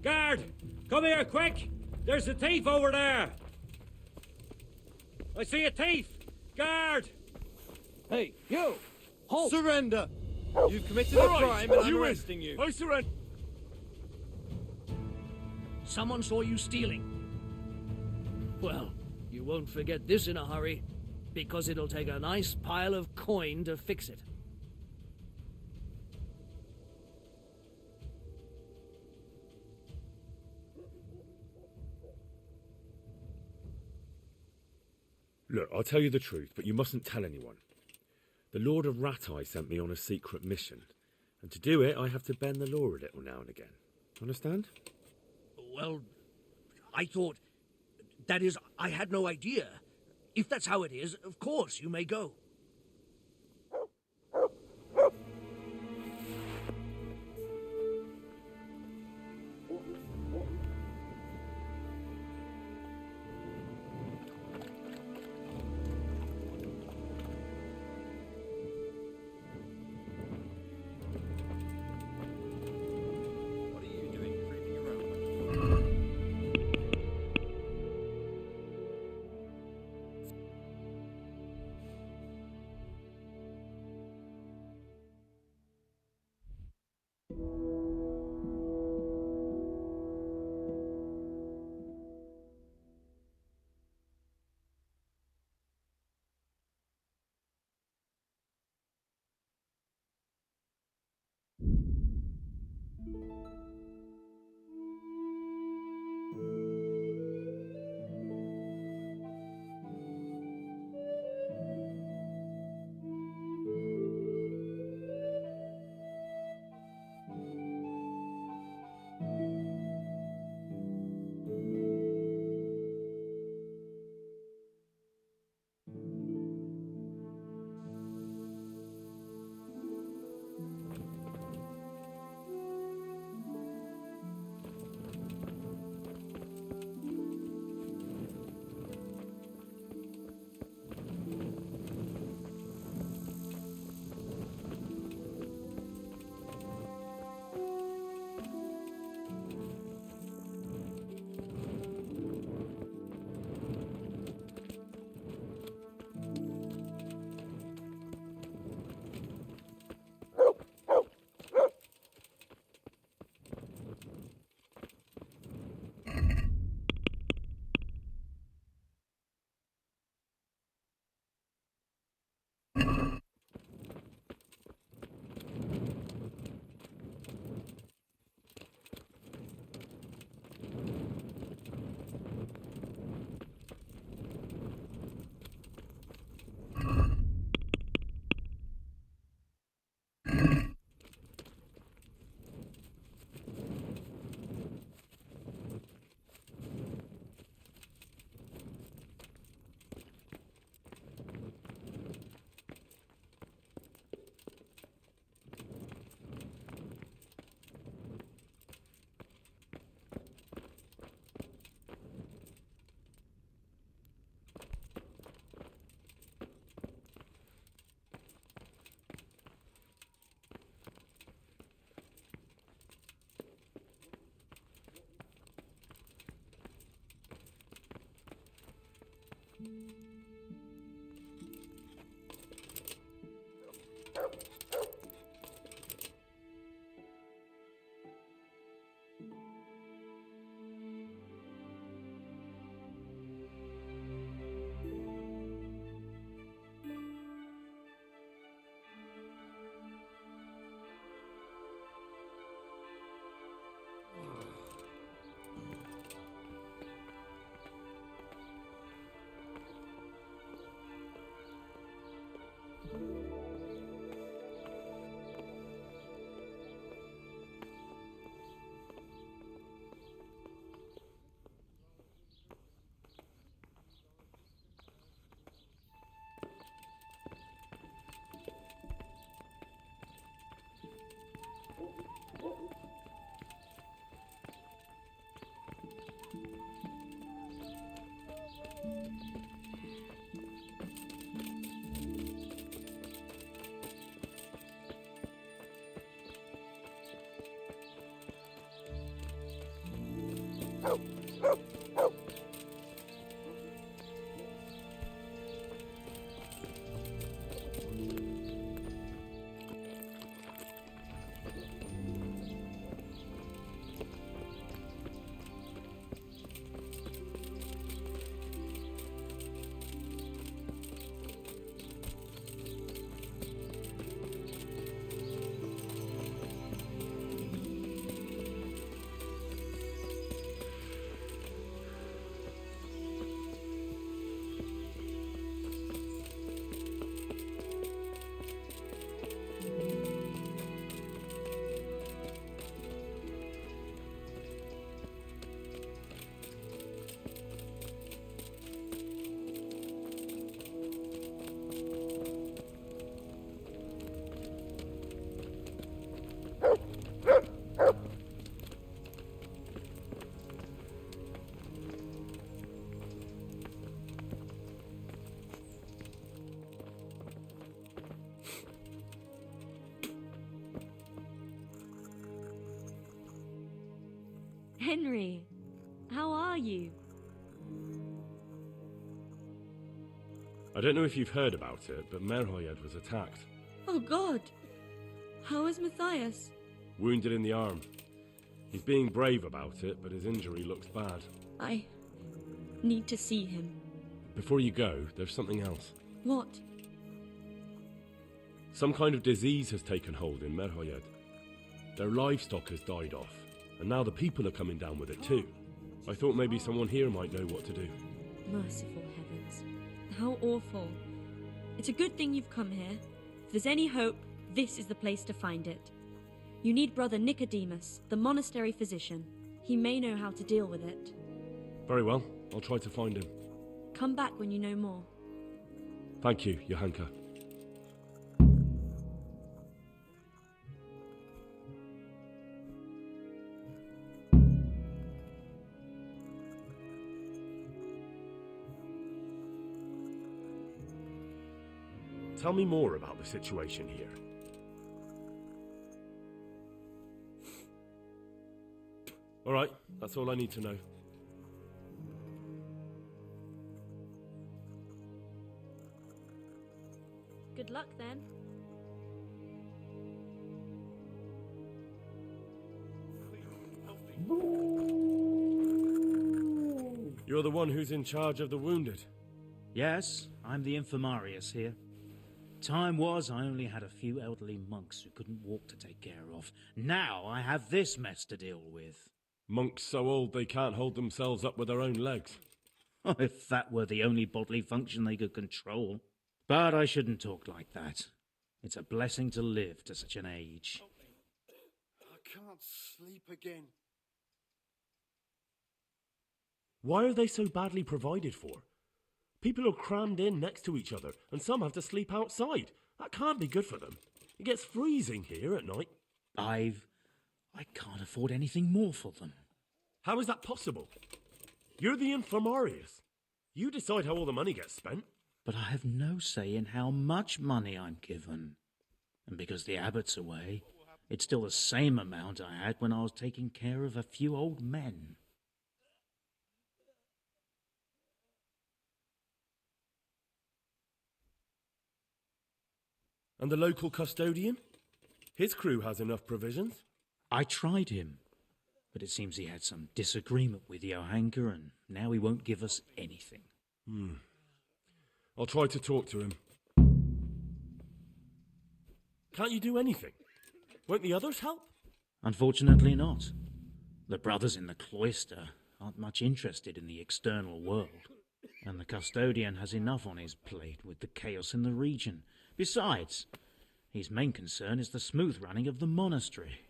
Speaker 9: Guard! Come here, quick! There's a thief over there! I see a thief! Guard!
Speaker 3: Hey, you!
Speaker 9: Halt!
Speaker 3: Surrender! You've committed a crime and I'm arresting you.
Speaker 9: I surrender!
Speaker 20: Someone saw you stealing. Well, you won't forget this in a hurry, because it'll take a nice pile of coin to fix it.
Speaker 2: Look, I'll tell you the truth, but you mustn't tell anyone. The Lord of Ratai sent me on a secret mission, and to do it, I have to bend the law a little now and again. Understand?
Speaker 20: Well, I thought... That is, I had no idea. If that's how it is, of course, you may go.
Speaker 21: Henry, how are you?
Speaker 2: I don't know if you've heard about it, but Merhoyed was attacked.
Speaker 21: Oh God! How is Matthias?
Speaker 2: Wounded in the arm. He's being brave about it, but his injury looks bad.
Speaker 21: I need to see him.
Speaker 2: Before you go, there's something else.
Speaker 21: What?
Speaker 2: Some kind of disease has taken hold in Merhoyed. Their livestock has died off, and now the people are coming down with it too. I thought maybe someone here might know what to do.
Speaker 21: Merciful heavens. How awful. It's a good thing you've come here. If there's any hope, this is the place to find it. You need Brother Nicodemus, the monastery physician. He may know how to deal with it.
Speaker 2: Very well, I'll try to find him.
Speaker 21: Come back when you know more.
Speaker 2: Thank you, Johanka. Tell me more about the situation here. All right, that's all I need to know.
Speaker 21: Good luck then.
Speaker 2: You're the one who's in charge of the wounded.
Speaker 13: Yes, I'm the infirmarius here. Time was I only had a few elderly monks who couldn't walk to take care of. Now I have this mess to deal with.
Speaker 2: Monks so old they can't hold themselves up with their own legs.
Speaker 13: If that were the only bodily function they could control. But I shouldn't talk like that. It's a blessing to live to such an age.
Speaker 11: I can't sleep again.
Speaker 2: Why are they so badly provided for? People are crammed in next to each other, and some have to sleep outside. That can't be good for them. It gets freezing here at night.
Speaker 13: I can't afford anything more for them.
Speaker 2: How is that possible? You're the infirmarius. You decide how all the money gets spent.
Speaker 13: But I have no say in how much money I'm given. And because the abbot's away, it's still the same amount I had when I was taking care of a few old men.
Speaker 2: And the local custodian? His crew has enough provisions.
Speaker 13: I tried him, but it seems he had some disagreement with Johanka, and now he won't give us anything.
Speaker 2: I'll try to talk to him. Can't you do anything? Won't the others help?
Speaker 13: Unfortunately not. The brothers in the cloister aren't much interested in the external world, and the custodian has enough on his plate with the chaos in the region. Besides, his main concern is the smooth running of the monastery.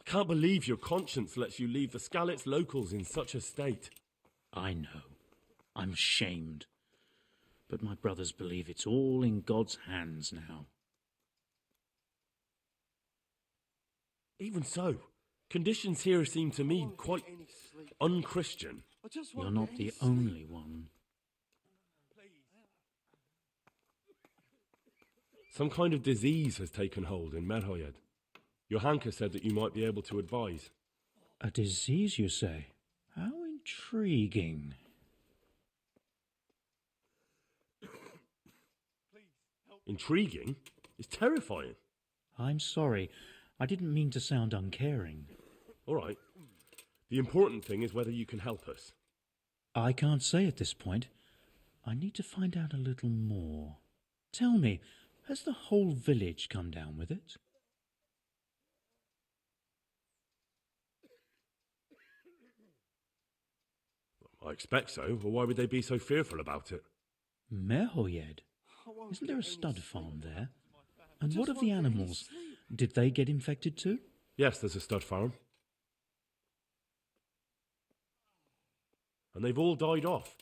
Speaker 2: I can't believe your conscience lets you leave the Skalitz locals in such a state.
Speaker 13: I know. I'm ashamed. But my brothers believe it's all in God's hands now.
Speaker 2: Even so, conditions here seem to me quite unchristian.
Speaker 13: You're not the only one.
Speaker 2: Some kind of disease has taken hold in Merhoyed. Johanka said that you might be able to advise.
Speaker 13: A disease, you say? How intriguing.
Speaker 2: Intriguing? It's terrifying.
Speaker 13: I'm sorry. I didn't mean to sound uncaring.
Speaker 2: All right. The important thing is whether you can help us.
Speaker 13: I can't say at this point. I need to find out a little more. Tell me, has the whole village come down with it?
Speaker 2: I expect so, or why would they be so fearful about it?
Speaker 13: Merhoyed? Isn't there a stud farm there? And what of the animals? Did they get infected too?
Speaker 2: Yes, there's a stud farm. And they've all died off.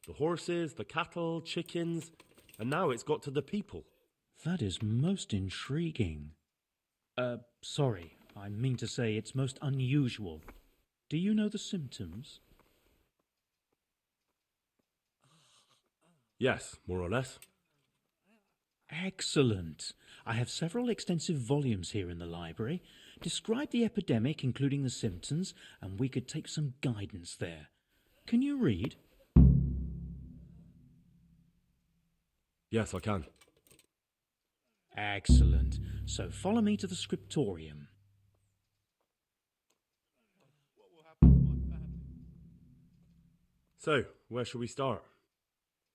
Speaker 2: The horses, the cattle, chickens, and now it's got to the people.
Speaker 13: That is most intriguing. Sorry, I mean to say it's most unusual. Do you know the symptoms?
Speaker 2: Yes, more or less.
Speaker 13: Excellent. I have several extensive volumes here in the library. Describe the epidemic, including the symptoms, and we could take some guidance there. Can you read?
Speaker 2: Yes, I can.
Speaker 13: Excellent. So follow me to the scriptorium.
Speaker 2: So, where shall we start?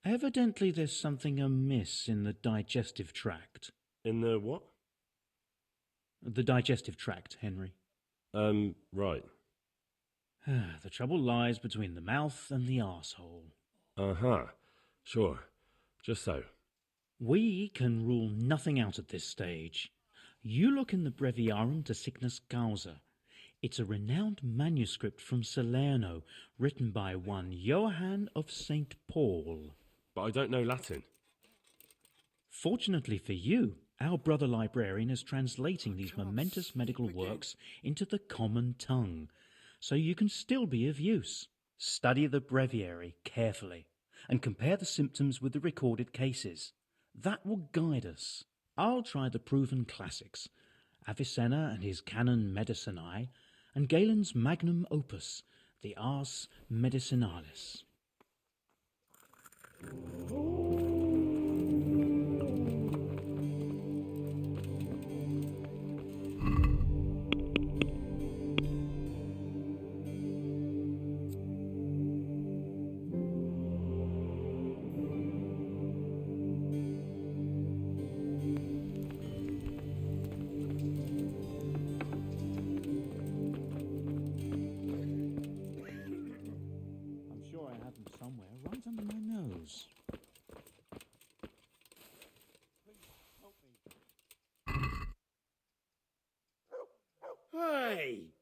Speaker 13: Evidently there's something amiss in the digestive tract.
Speaker 2: In the what?
Speaker 13: The digestive tract, Henry.
Speaker 2: Right.
Speaker 13: The trouble lies between the mouth and the arsehole.
Speaker 2: Uh-huh. Sure. Just so.
Speaker 13: We can rule nothing out at this stage. You look in the Breviarum de Sickness Causa. It's a renowned manuscript from Salerno, written by one Johann of St. Paul.
Speaker 2: But I don't know Latin.
Speaker 13: Fortunately for you, our brother librarian is translating these momentous medical works into the common tongue, so you can still be of use. Study the breviary carefully and compare the symptoms with the recorded cases. That will guide us. I'll try the proven classics, Avicenna and his Canon Medicinae, and Galen's magnum opus, the Ars Medicinalis. Somewhere right under my nose.
Speaker 7: Hey!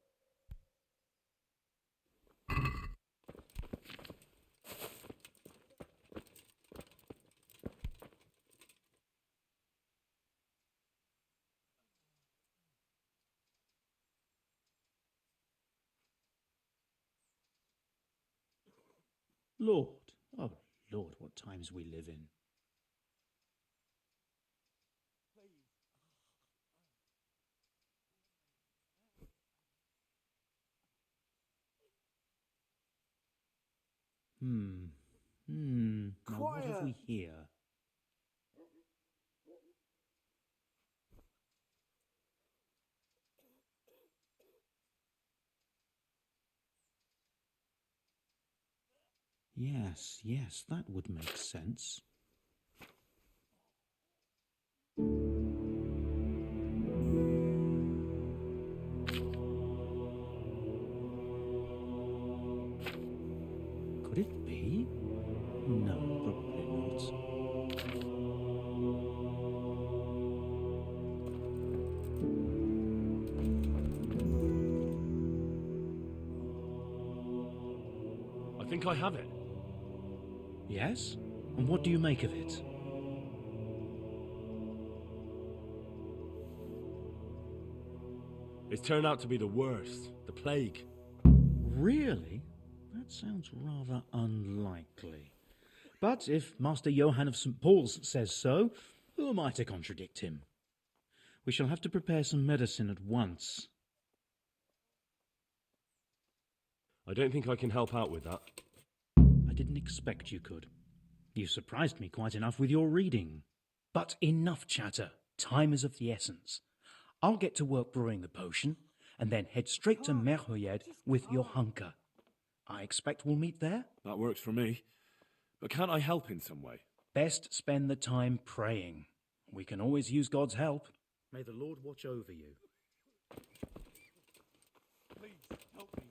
Speaker 13: Lord, oh Lord, what times we live in. Now what have we here? Yes, that would make sense. Could it be? No, probably not.
Speaker 2: I think I have it.
Speaker 13: Yes? And what do you make of it?
Speaker 2: It's turned out to be the worst. The plague.
Speaker 13: Really? That sounds rather unlikely. But if Master Johann of St. Paul's says so, who am I to contradict him? We shall have to prepare some medicine at once.
Speaker 2: I don't think I can help out with that.
Speaker 13: I didn't expect you could. You surprised me quite enough with your reading. But enough chatter. Time is of the essence. I'll get to work brewing the potion, and then head straight to Merhoyed with your hunker. I expect we'll meet there?
Speaker 2: That works for me. But can't I help in some way?
Speaker 13: Best spend the time praying. We can always use God's help.
Speaker 19: May the Lord watch over you.
Speaker 14: Please, help me.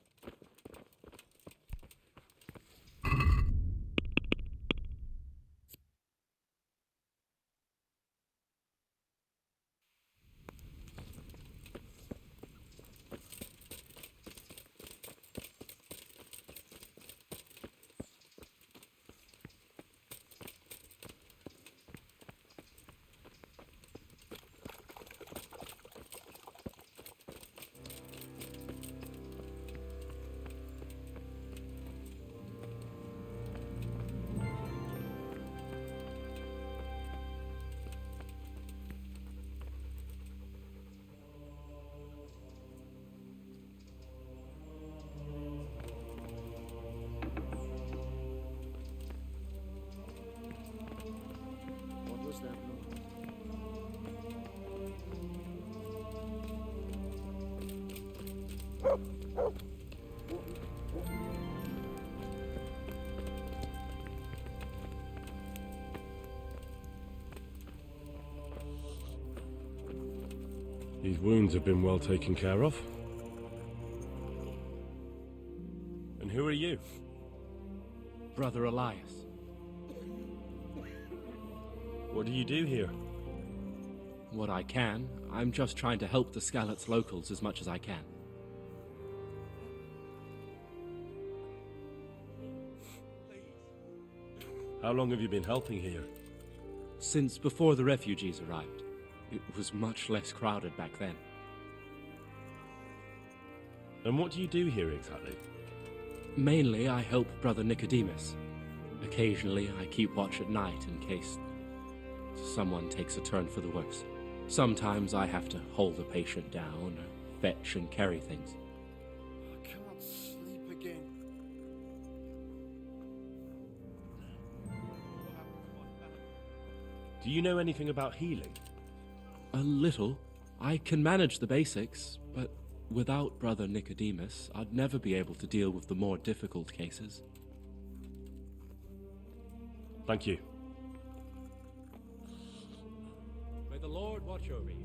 Speaker 2: These wounds have been well taken care of. And who are you?
Speaker 18: Brother Elias.
Speaker 2: What do you do here?
Speaker 18: What I can. I'm just trying to help the Skalitz locals as much as I can.
Speaker 2: How long have you been helping here?
Speaker 18: Since before the refugees arrived. It was much less crowded back then.
Speaker 2: And what do you do here exactly?
Speaker 18: Mainly, I help Brother Nicodemus. Occasionally, I keep watch at night in case someone takes a turn for the worse. Sometimes I have to hold a patient down, or fetch and carry things.
Speaker 14: I can't sleep again.
Speaker 2: Do you know anything about healing?
Speaker 18: A little. I can manage the basics, but without Brother Nicodemus, I'd never be able to deal with the more difficult cases.
Speaker 2: Thank you.
Speaker 18: May the Lord watch over you.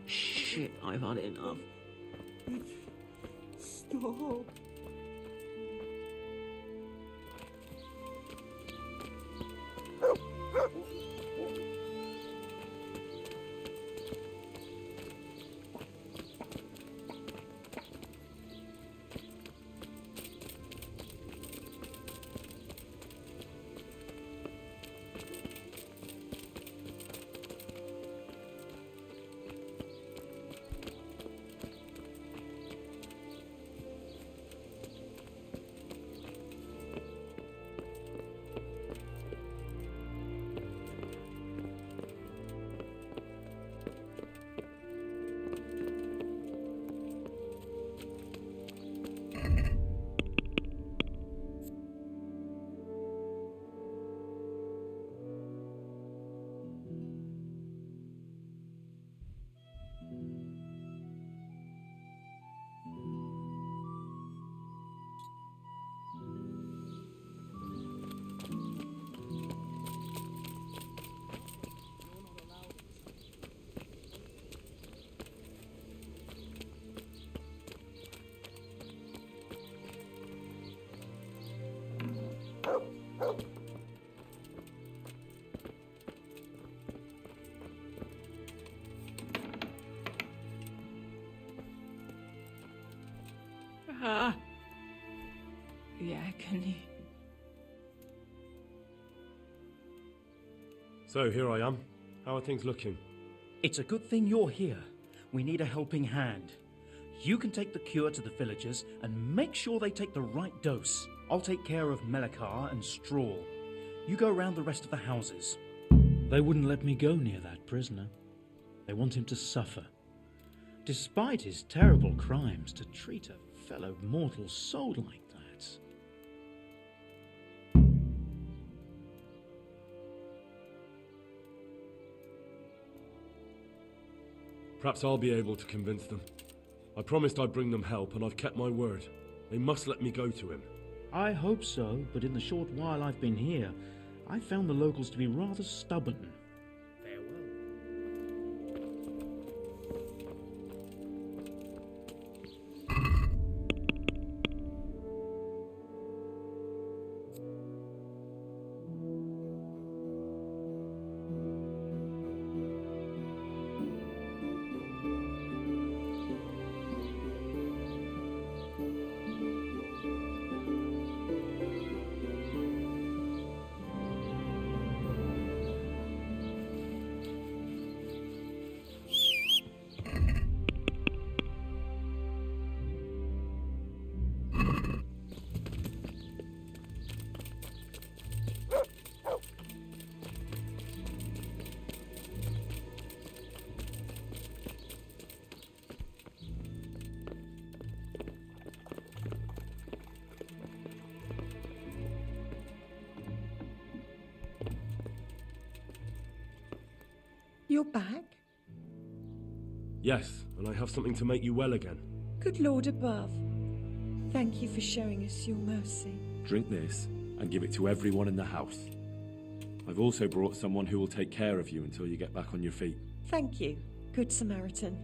Speaker 6: Shit, I've had enough.
Speaker 14: Stop.
Speaker 1: Jäkeni.
Speaker 2: So here I am. How are things looking?
Speaker 13: It's a good thing you're here. We need a helping hand. You can take the cure to the villagers and make sure they take the right dose. I'll take care of Melekar and Straw. You go around the rest of the houses.
Speaker 6: They wouldn't let me go near that prisoner. They want him to suffer. Despite his terrible crimes, to treat a fellow mortal soul like that.
Speaker 2: Perhaps I'll be able to convince them. I promised I'd bring them help, and I've kept my word. They must let me go to him.
Speaker 6: I hope so, but in the short while I've been here, I found the locals to be rather stubborn.
Speaker 16: You're back?
Speaker 2: Yes, and I have something to make you well again.
Speaker 16: Good Lord above. Thank you for showing us your mercy.
Speaker 22: Drink this and give it to everyone in the house. I've also brought someone who will take care of you until you get back on your feet.
Speaker 16: Thank you, Good Samaritan.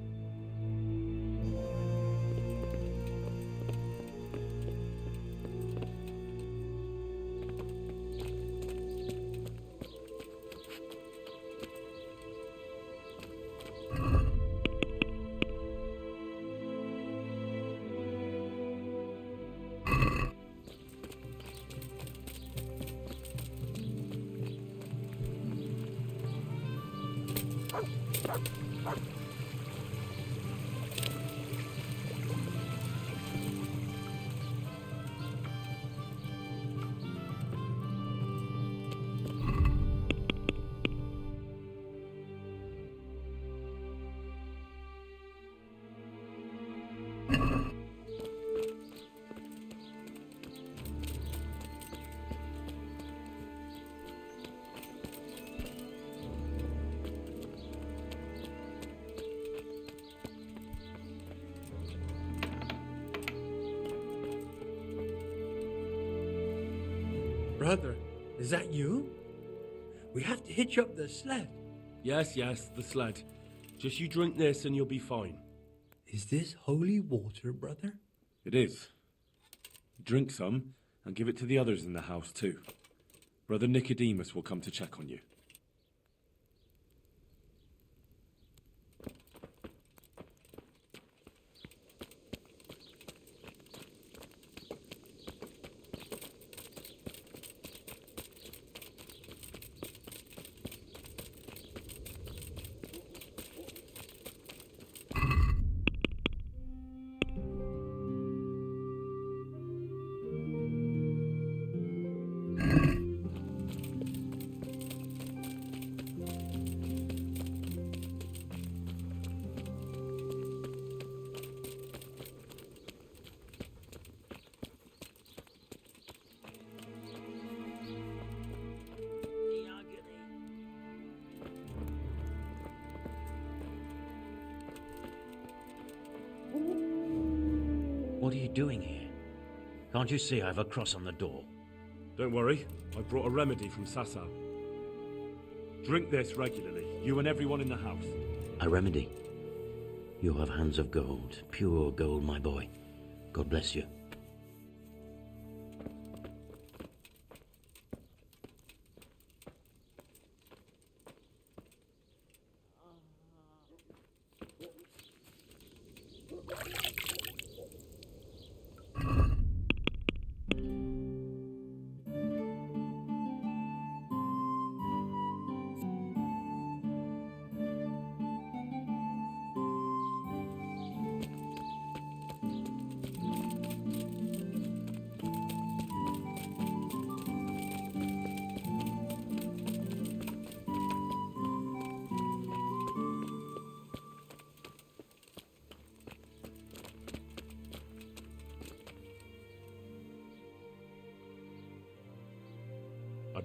Speaker 9: Brother, is that you? We have to hitch up the sled.
Speaker 2: Yes, the sled. Just you drink this and you'll be fine.
Speaker 9: Is this holy water, brother?
Speaker 22: It is. Drink some and give it to the others in the house too. Brother Nicodemus will come to check on you.
Speaker 6: What are you doing here? Can't you see I have a cross on the door?
Speaker 2: Don't worry, I brought a remedy from Sasau. Drink this regularly, you and everyone in the house.
Speaker 6: A remedy? You have hands of gold, pure gold, my boy. God bless you.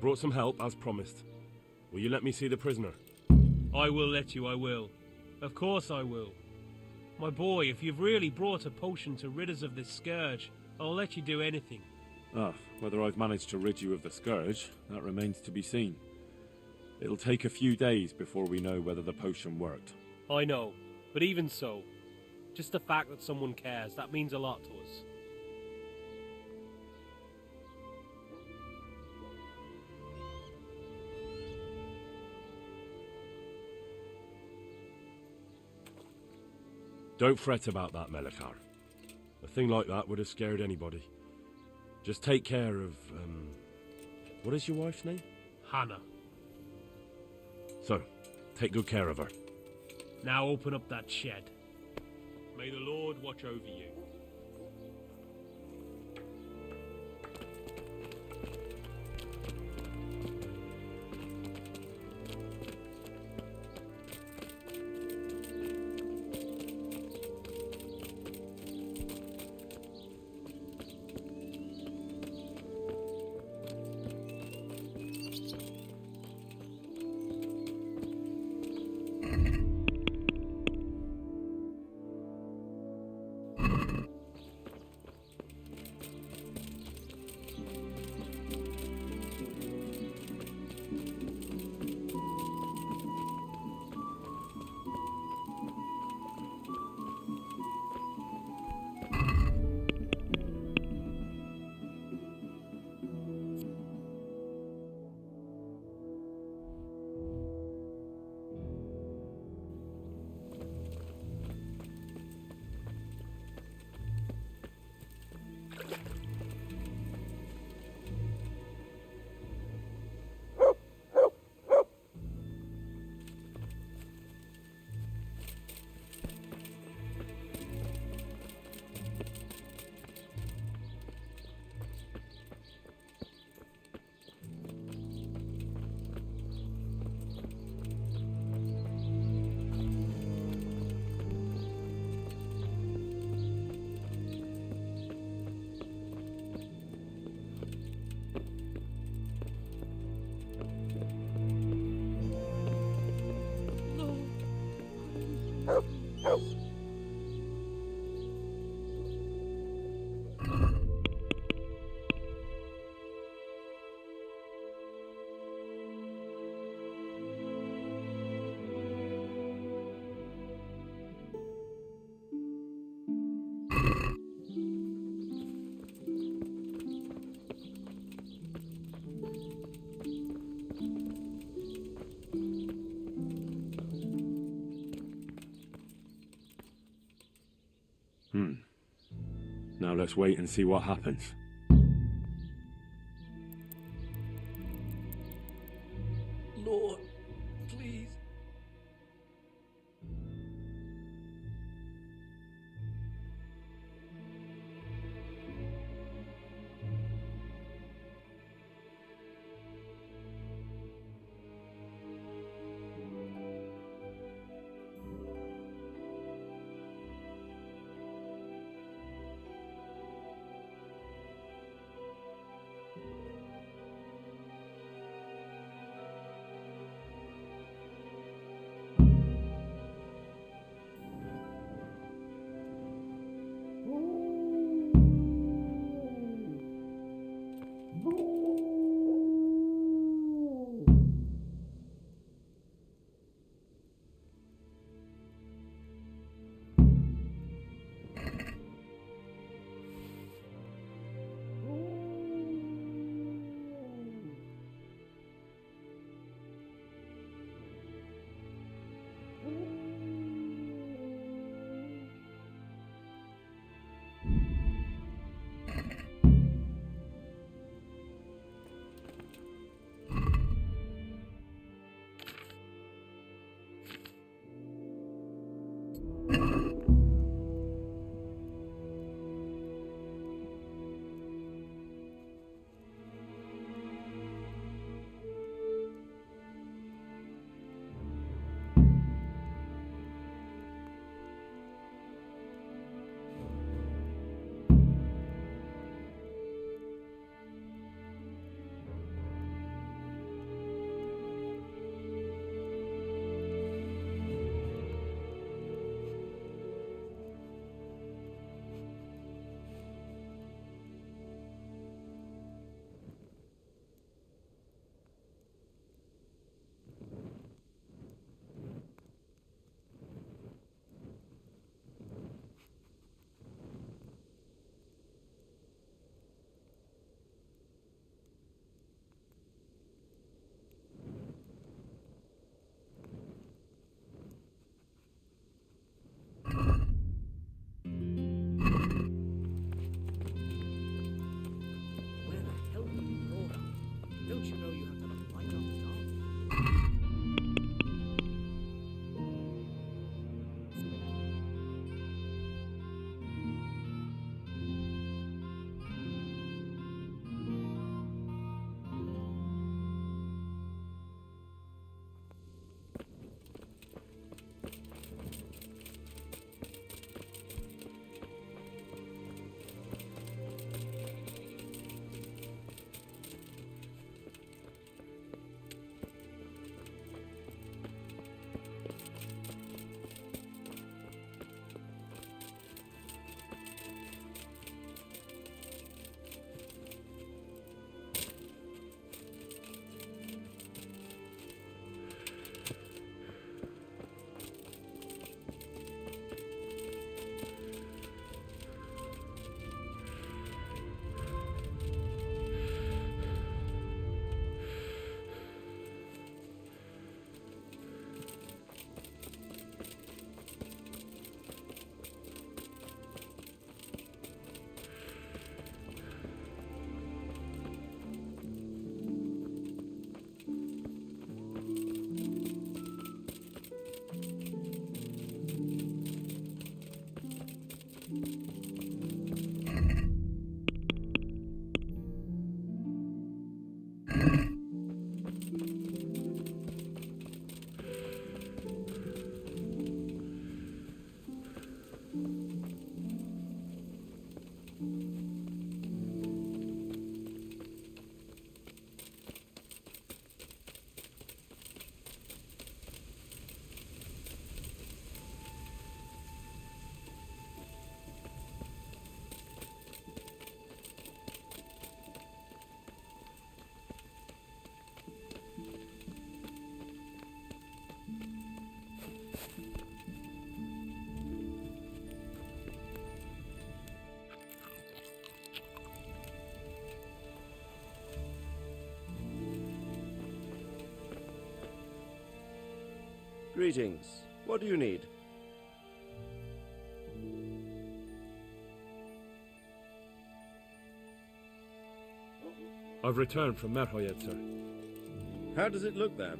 Speaker 2: brought some help, as promised. Will you let me see the prisoner?
Speaker 15: I will let you, I will. Of course I will. My boy, if you've really brought a potion to rid us of this scourge, I'll let you do anything.
Speaker 22: Ah, whether I've managed to rid you of the scourge, that remains to be seen. It'll take a few days before we know whether the potion worked.
Speaker 15: I know, but even so, just the fact that someone cares, that means a lot to us.
Speaker 2: Don't fret about that, Melikar. A thing like that would have scared anybody. Just take care of, what is your wife's name?
Speaker 15: Hannah.
Speaker 2: So, take good care of her.
Speaker 15: Now open up that shed. May the Lord watch over you.
Speaker 22: Now let's wait and see what happens.
Speaker 20: Lord, please.
Speaker 3: Greetings. What do you need?
Speaker 2: I've returned from Merhoyed, sir.
Speaker 3: How does it look there?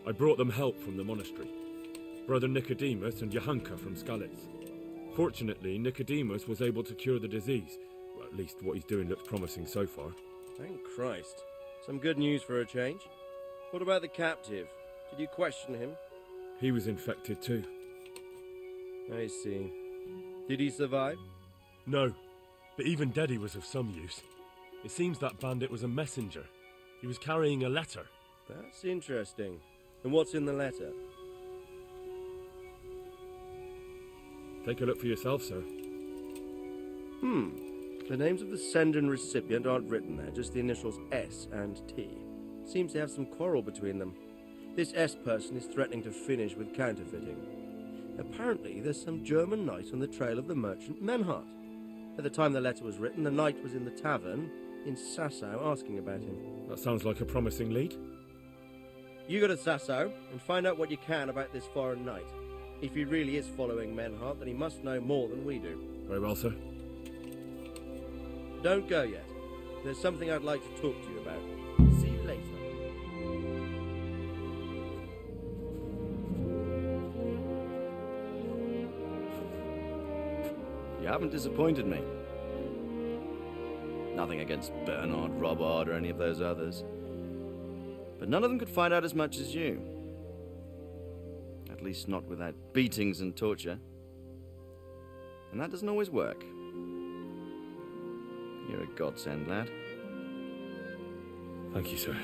Speaker 2: I brought them help from the monastery. Brother Nicodemus and Johanka from Skalitz. Fortunately, Nicodemus was able to cure the disease. Well, at least what he's doing looks promising so far.
Speaker 3: Thank Christ. Some good news for a change. What about the captive? Did you question him?
Speaker 2: He was infected too.
Speaker 3: I see. Did he survive?
Speaker 2: No, but even dead he was of some use. It seems that bandit was a messenger. He was carrying a letter.
Speaker 3: That's interesting. And what's in the letter?
Speaker 2: Take a look for yourself, sir.
Speaker 3: The names of the sender and recipient aren't written there, just the initials S and T. Seems to have some quarrel between them. This S person is threatening to finish with counterfeiting. Apparently, there's some German knight on the trail of the merchant Menhart. At the time the letter was written, the knight was in the tavern in Sasau asking about him.
Speaker 2: That sounds like a promising lead.
Speaker 3: You go to Sasau and find out what you can about this foreign knight. If he really is following Menhart, then he must know more than we do.
Speaker 2: Very well, sir.
Speaker 3: Don't go yet. There's something I'd like to talk to you about. See you later.
Speaker 4: You haven't disappointed me. Nothing against Bernard, Robert, or any of those others. But none of them could find out as much as you. At least not without beatings and torture. And that doesn't always work. You're a godsend, lad.
Speaker 2: Thank you, sir.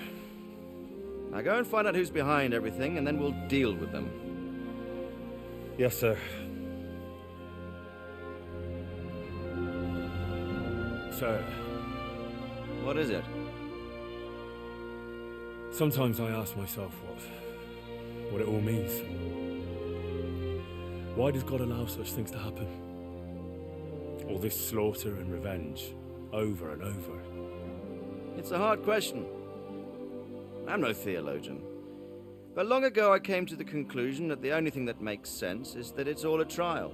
Speaker 4: Now go and find out who's behind everything, and then we'll deal with them.
Speaker 2: Yes, sir. Sir.
Speaker 4: What is it?
Speaker 2: Sometimes I ask myself what it all means. Why does God allow such things to happen? All this slaughter and revenge, over and over.
Speaker 4: It's a hard question. I'm no theologian. But long ago I came to the conclusion that the only thing that makes sense is that it's all a trial.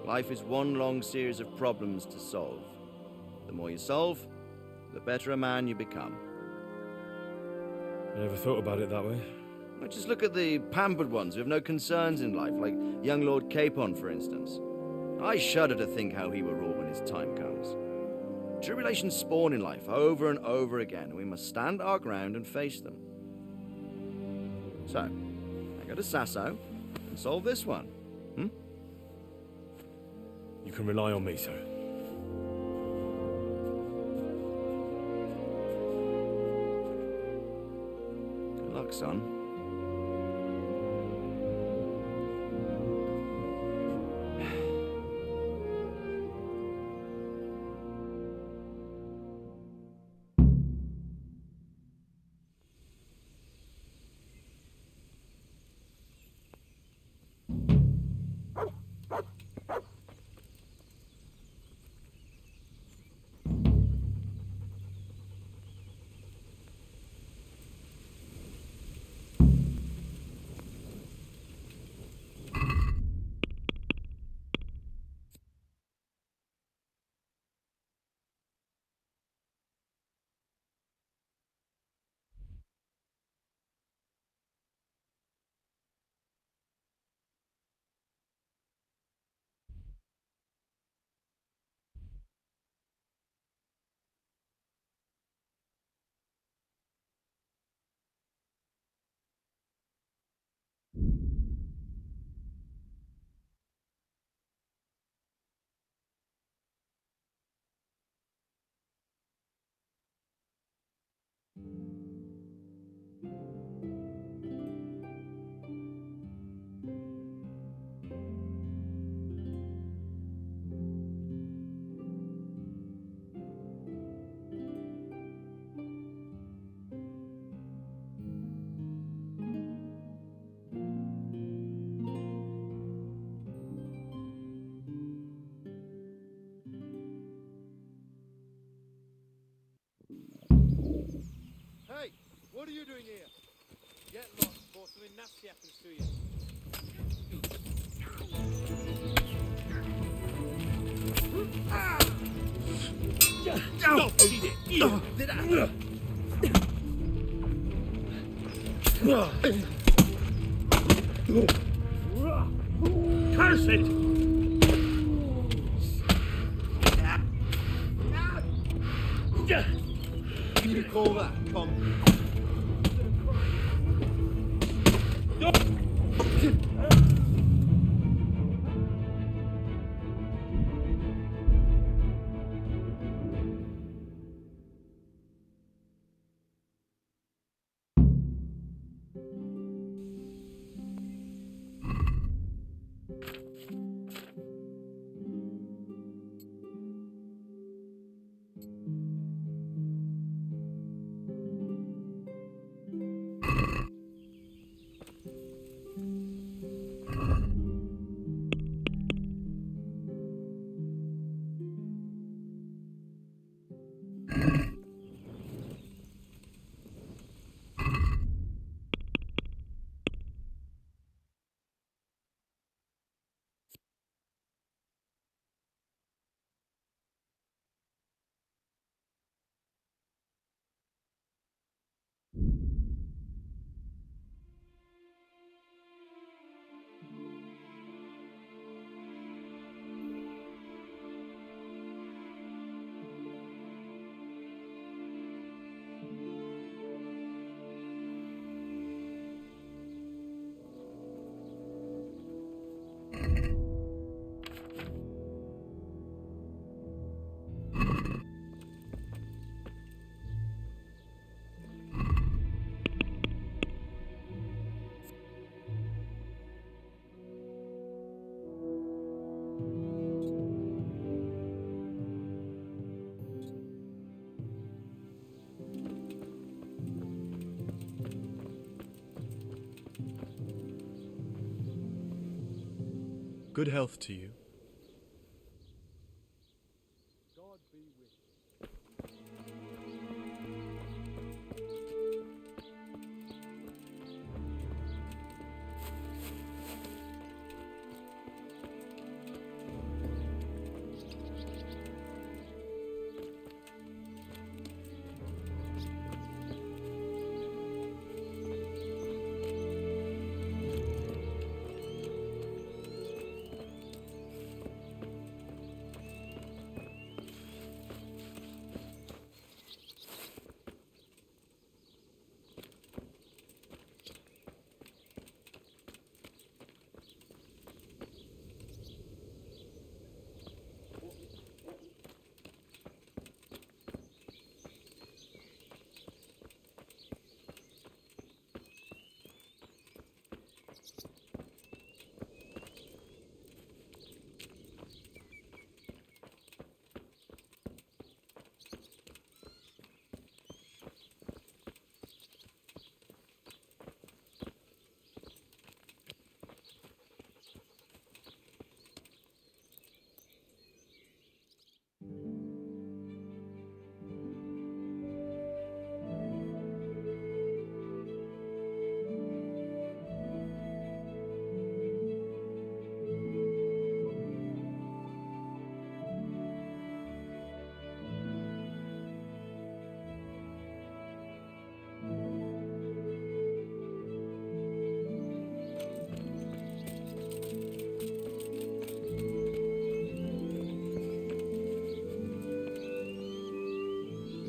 Speaker 4: Life is one long series of problems to solve. The more you solve, the better a man you become.
Speaker 2: I never thought about it that way.
Speaker 4: Well, just look at the pampered ones who have no concerns in life, like young Lord Capon, for instance. I shudder to think how he will rule when his time comes. Tribulations spawn in life over and over again, and we must stand our ground and face them. So, I go to Sasau and solve this one.
Speaker 2: You can rely on me, sir.
Speaker 4: Good luck, son.
Speaker 3: you doing here? Get lost before something nasty happens to you.
Speaker 9: Stop eating! Curse it!
Speaker 14: You call that, Come? Good health to you.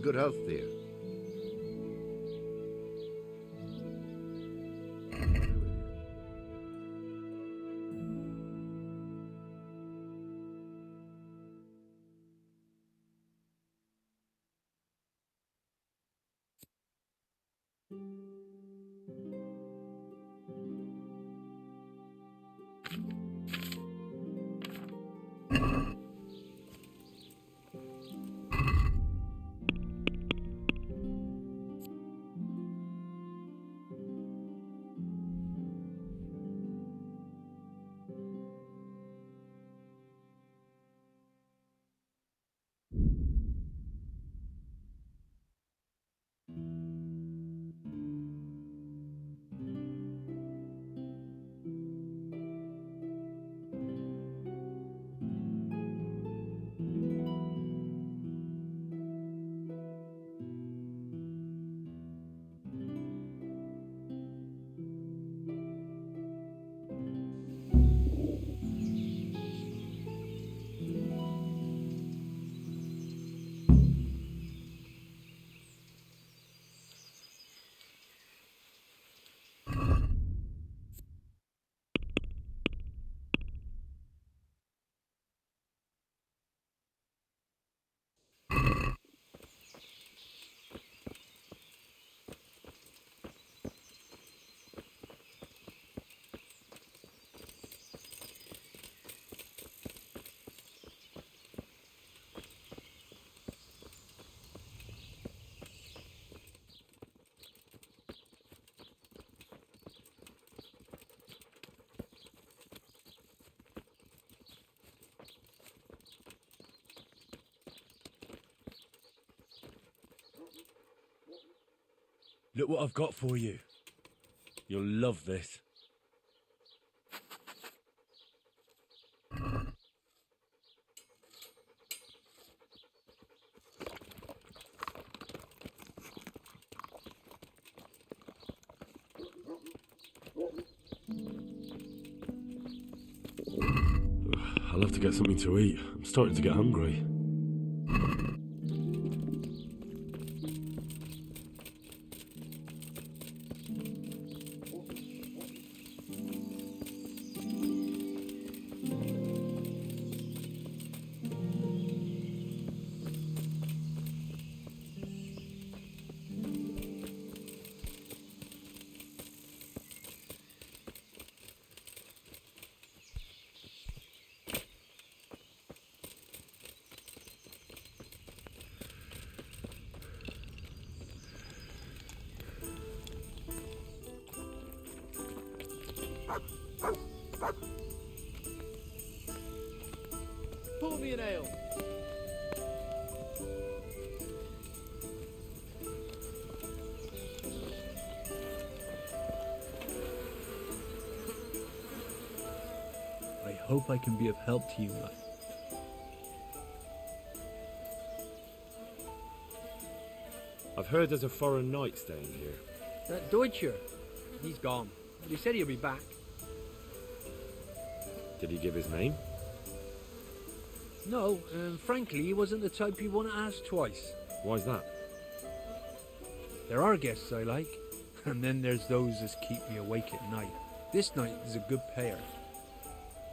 Speaker 4: Good health, dear.
Speaker 2: Look what I've got for you. You'll love this. I'll have to get something to eat. I'm starting to get hungry.
Speaker 20: Pour me an ale.
Speaker 6: I hope I can be of help to you, lad.
Speaker 22: I've heard there's a foreign knight staying here.
Speaker 5: That Deutscher, he's gone. But he said he'll be back.
Speaker 22: Did he give his name?
Speaker 5: No, frankly, he wasn't the type you want to ask twice.
Speaker 22: Why's that?
Speaker 5: There are guests I like, and then there's those that keep me awake at night. This knight is a good payer,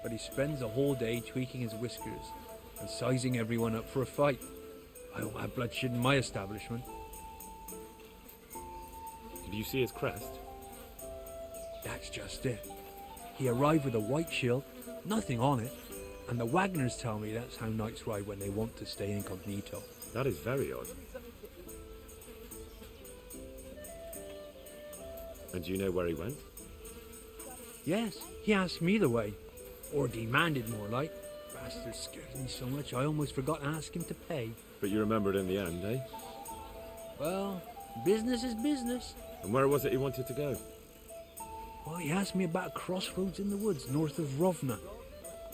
Speaker 5: but he spends the whole day tweaking his whiskers and sizing everyone up for a fight. I don't have bloodshed in my establishment.
Speaker 22: Did you see his crest?
Speaker 5: That's just it. He arrived with a white shield, nothing on it, and the Wagners tell me that's how knights ride when they want to stay incognito.
Speaker 22: That is very odd. And do you know where he went?
Speaker 5: Yes, he asked me the way. Or demanded, more like. Bastard scared me so much I almost forgot to ask him to pay.
Speaker 22: But you remembered in the end, eh?
Speaker 5: Well, business is business.
Speaker 22: And where was it he wanted to go?
Speaker 5: Well, he asked me about a crossroads in the woods north of Rovna.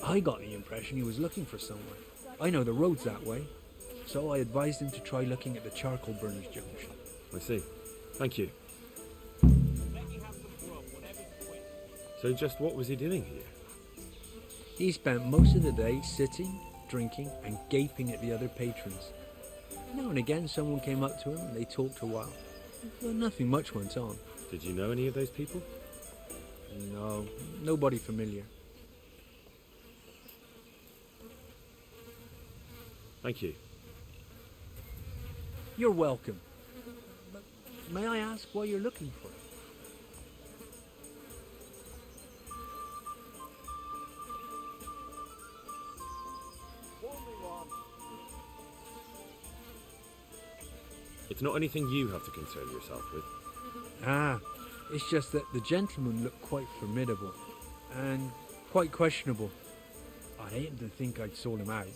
Speaker 5: I got the impression he was looking for somewhere. I know the road's that way, so I advised him to try looking at the charcoal burners junction.
Speaker 22: I see. Thank you. So just what was he doing here?
Speaker 5: He spent most of the day sitting, drinking, and gaping at the other patrons. Now and again someone came up to him and they talked a while, but nothing much went on.
Speaker 22: Did you know any of those people?
Speaker 5: No, nobody familiar.
Speaker 22: Thank you.
Speaker 5: You're welcome. But may I ask why you're looking for it?
Speaker 22: It's not anything you have to concern yourself with.
Speaker 5: Ah, it's just that the gentleman looked quite formidable and quite questionable. I hated to think I'd sold him out.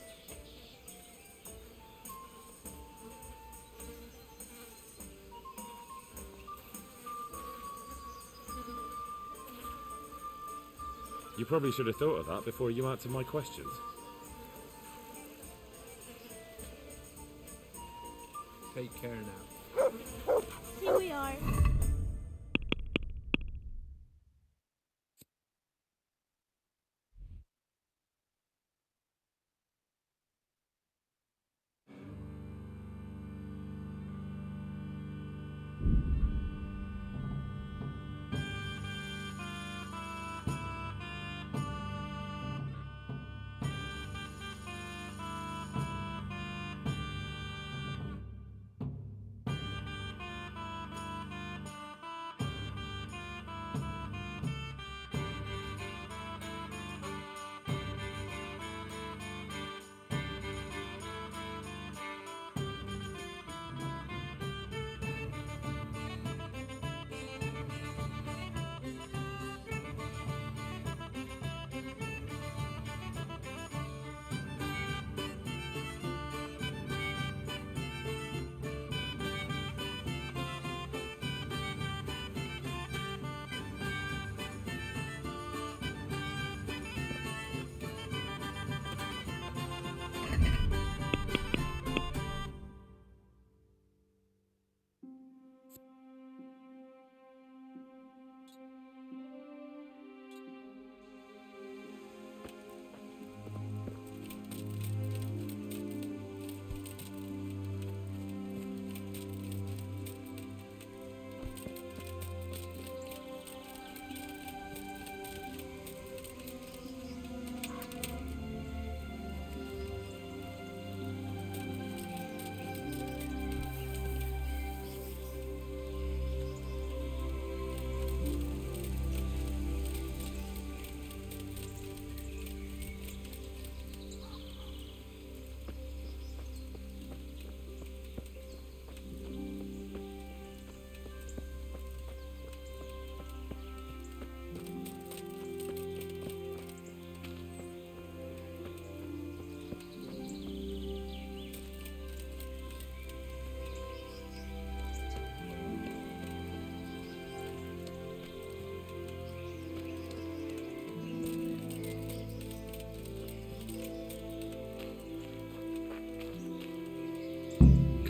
Speaker 22: You probably should have thought of that before you answered my questions.
Speaker 5: Take care now.
Speaker 8: Here we are.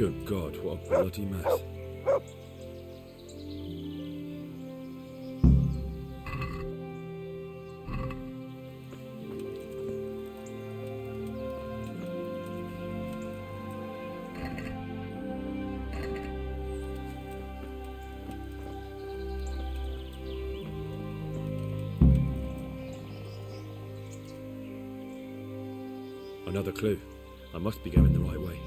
Speaker 22: Good God, what a bloody mess. Another clue. I must be going the right way.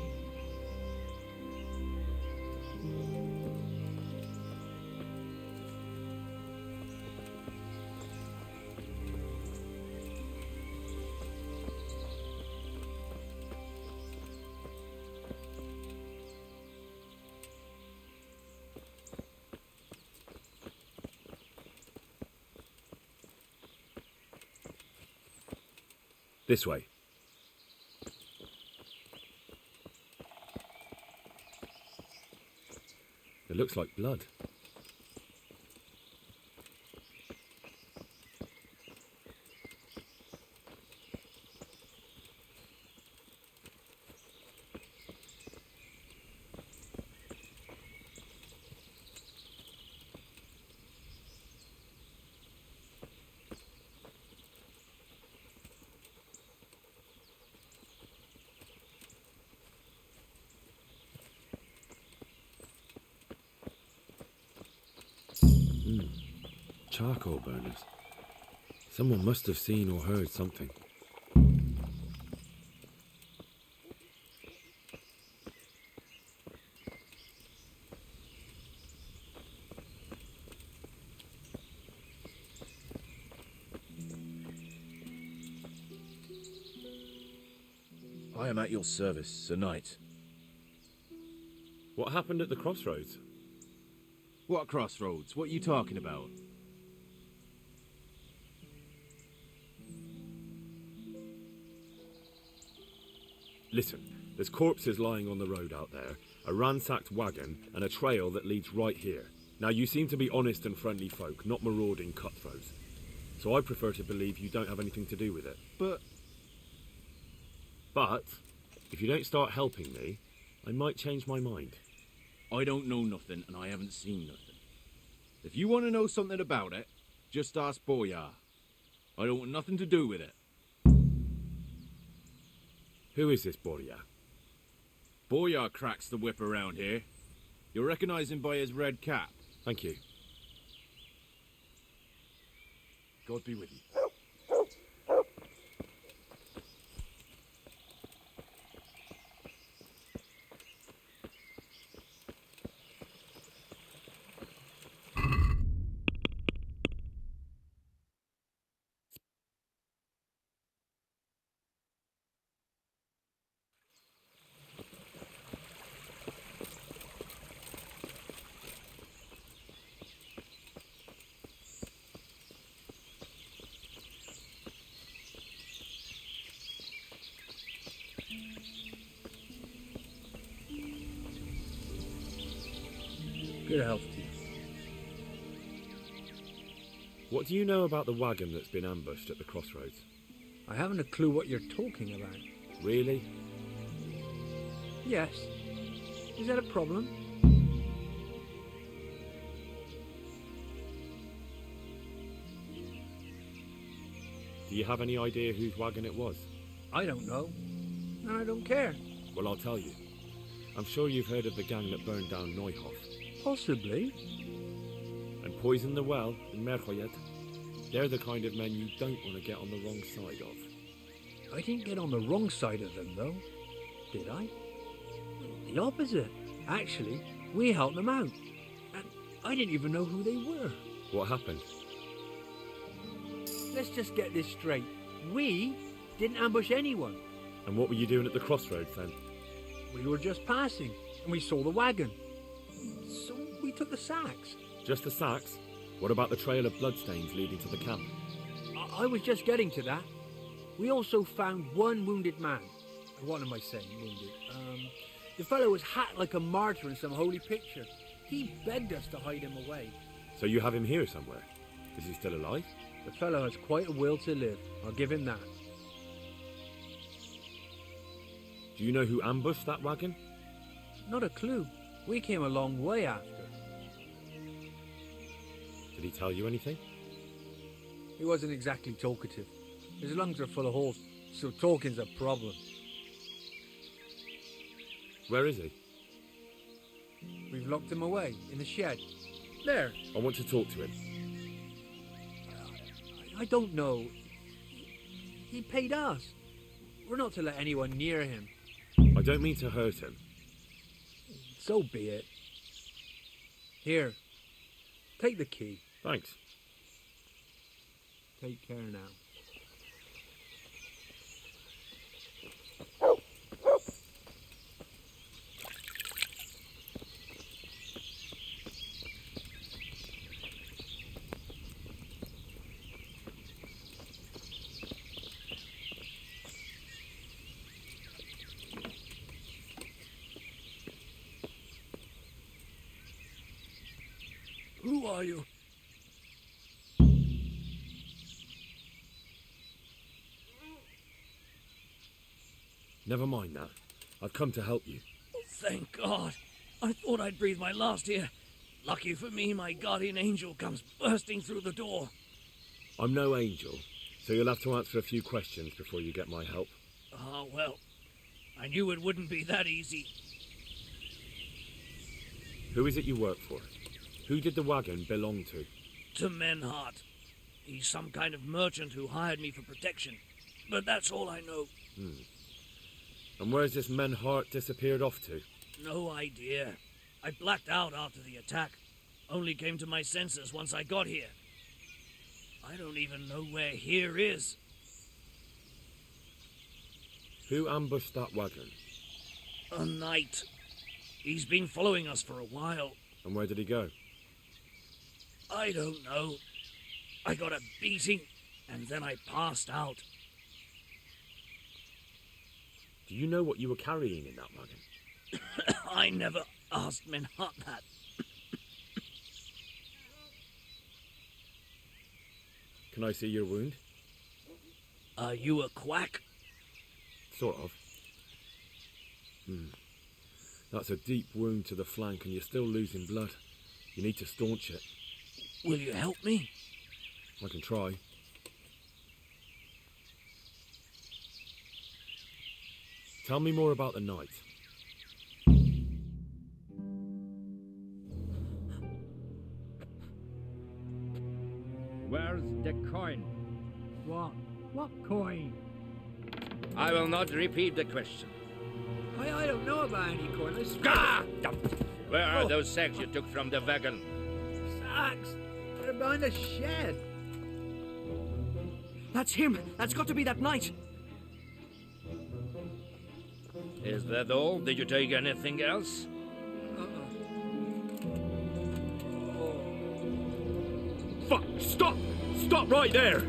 Speaker 22: This way. It looks like blood. Charcoal burners. Someone must have seen or heard something.
Speaker 10: I am at your service, Sir Knight.
Speaker 22: What happened at the crossroads?
Speaker 10: What crossroads? What are you talking about?
Speaker 22: Listen, there's corpses lying on the road out there, a ransacked wagon, and a trail that leads right here. Now, you seem to be honest and friendly folk, not marauding cutthroats. So I prefer to believe you don't have anything to do with it. But, if you don't start helping me, I might change my mind.
Speaker 10: I don't know nothing, and I haven't seen nothing. If you want to know something about it, just ask Boyar. I don't want nothing to do with it.
Speaker 22: Who is this Boyar?
Speaker 10: Boyar cracks the whip around here. You'll recognize him by his red cap.
Speaker 22: Thank you.
Speaker 10: God be with you.
Speaker 5: Good health to you.
Speaker 22: What do you know about the wagon that's been ambushed at the crossroads?
Speaker 5: I haven't a clue what you're talking about.
Speaker 22: Really?
Speaker 5: Yes. Is that a problem?
Speaker 22: Do you have any idea whose wagon it was?
Speaker 5: I don't know. And I don't care.
Speaker 22: Well, I'll tell you. I'm sure you've heard of the gang that burned down Neuhof.
Speaker 5: Possibly.
Speaker 22: And poisoned the well in Merhoyed. They're the kind of men you don't want to get on the wrong side of.
Speaker 5: I didn't get on the wrong side of them, though. Did I? The opposite. Actually, we helped them out. And I didn't even know who they were.
Speaker 22: What happened?
Speaker 5: Let's just get this straight. We didn't ambush anyone.
Speaker 22: And what were you doing at the crossroads then?
Speaker 5: We were just passing, and we saw the wagon. So we took the sacks.
Speaker 22: Just the sacks? What about the trail of bloodstains leading to the camp?
Speaker 5: I was just getting to that. We also found one wounded man. What am I saying, wounded? The fellow was hacked like a martyr in some holy picture. He begged us to hide him away.
Speaker 22: So you have him here somewhere? Is he still alive?
Speaker 5: The fellow has quite a will to live. I'll give him that.
Speaker 22: Do you know who ambushed that wagon?
Speaker 5: Not a clue. We came a long way after.
Speaker 22: Did he tell you anything?
Speaker 5: He wasn't exactly talkative. His lungs are full of holes, so talking's a problem.
Speaker 22: Where is he?
Speaker 5: We've locked him away, in the shed. There.
Speaker 22: I want to talk to him.
Speaker 5: I don't know. He paid us. We're not to let anyone near him.
Speaker 22: I don't mean to hurt him.
Speaker 5: So be it. Here. Take the key.
Speaker 22: Thanks.
Speaker 5: Take care now.
Speaker 20: Who are you?
Speaker 22: Never mind that. I've come to help you.
Speaker 20: Thank God. I thought I'd breathe my last here. Lucky for me, my guardian angel comes bursting through the door.
Speaker 22: I'm no angel, so you'll have to answer a few questions before you get my help.
Speaker 20: Ah, well, I knew it wouldn't be that easy.
Speaker 22: Who is it you work for? Who did the wagon belong to?
Speaker 20: To Menhart. He's some kind of merchant who hired me for protection. But that's all I know.
Speaker 22: And where's this Menhart disappeared off to?
Speaker 20: No idea. I blacked out after the attack. Only came to my senses once I got here. I don't even know where here is.
Speaker 22: Who ambushed that wagon?
Speaker 20: A knight. He's been following us for a while.
Speaker 22: And where did he go?
Speaker 20: I don't know. I got a beating, and then I passed out.
Speaker 22: Do you know what you were carrying in that wagon?
Speaker 20: I never asked Menhart that.
Speaker 22: Can I see your wound?
Speaker 20: Are you a quack?
Speaker 22: Sort of. That's a deep wound to the flank and you're still losing blood. You need to staunch it.
Speaker 20: Will you help me?
Speaker 22: I can try. Tell me more about the night.
Speaker 7: Where's the coin?
Speaker 5: What coin?
Speaker 7: I will not repeat the question.
Speaker 5: I don't know about any coin.
Speaker 7: Where are those sacks you took from the wagon?
Speaker 5: Sacks? They're behind the shed.
Speaker 20: That's him. That's got to be that knight.
Speaker 7: Is that all? Did you take anything else?
Speaker 22: Fuck! Stop! Stop right there!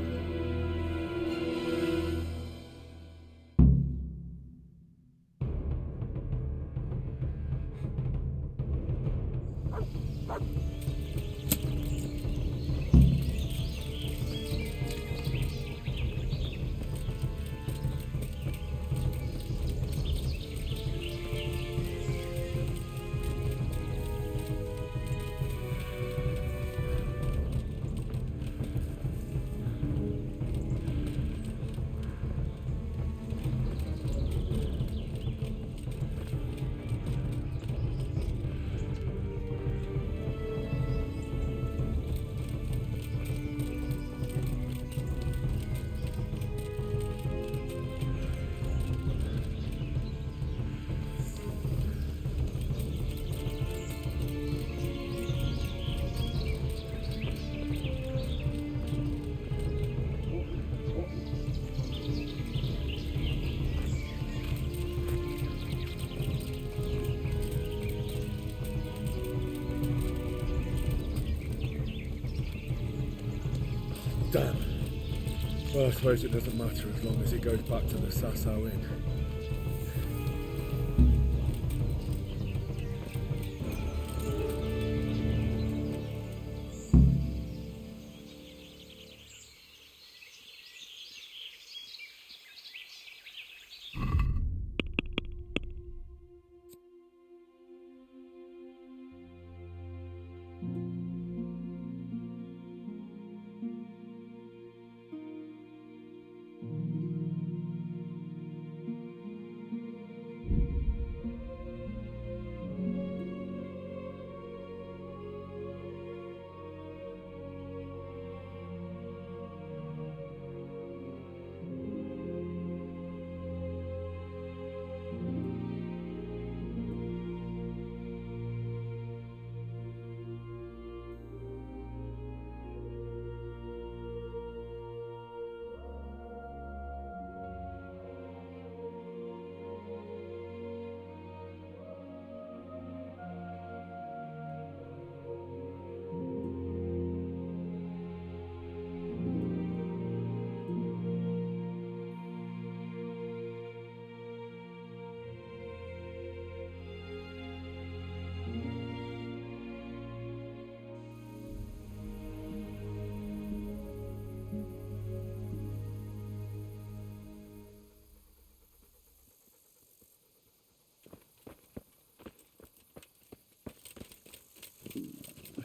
Speaker 22: Damn. Well, I suppose it doesn't matter as long as it goes back to the Sasau Inn.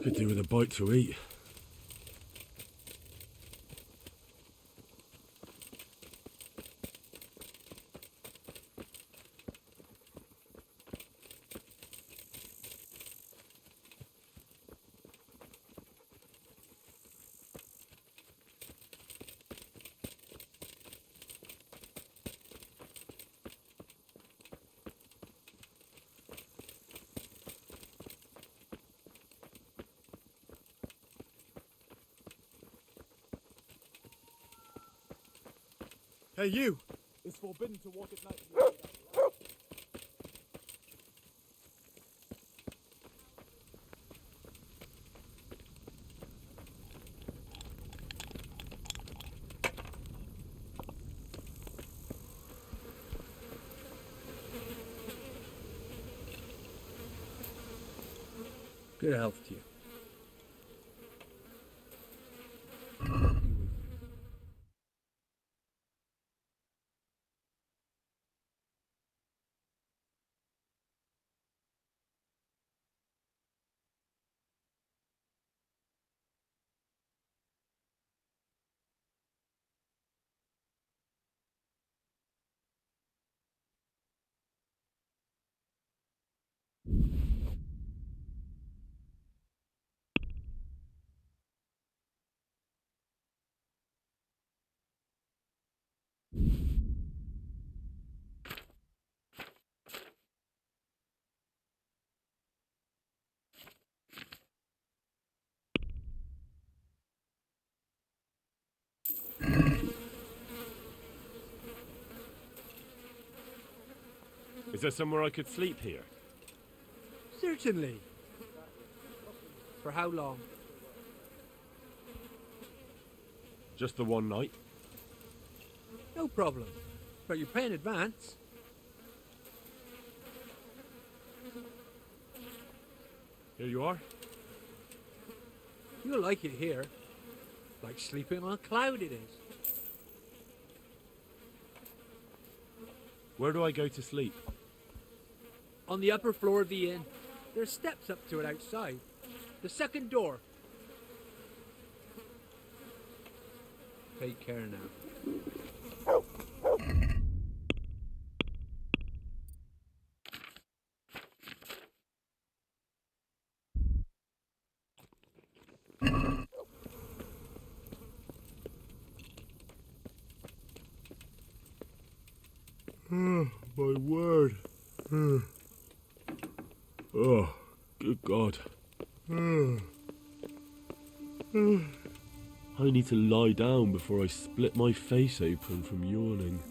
Speaker 2: I could do with a bite to eat.
Speaker 11: Hey, you!
Speaker 22: It's forbidden to walk at night.
Speaker 5: Good health to you.
Speaker 2: Is there somewhere I could sleep here?
Speaker 5: Certainly. For how long?
Speaker 2: Just the one night?
Speaker 5: No problem. But you pay in advance.
Speaker 2: Here you are.
Speaker 5: You'll like it here. Like sleeping on a cloud it is.
Speaker 2: Where do I go to sleep?
Speaker 5: On the upper floor of the inn. There's steps up to it outside. The second door. Take care now.
Speaker 2: My word. Oh, good God. I need to lie down before I split my face open from yawning.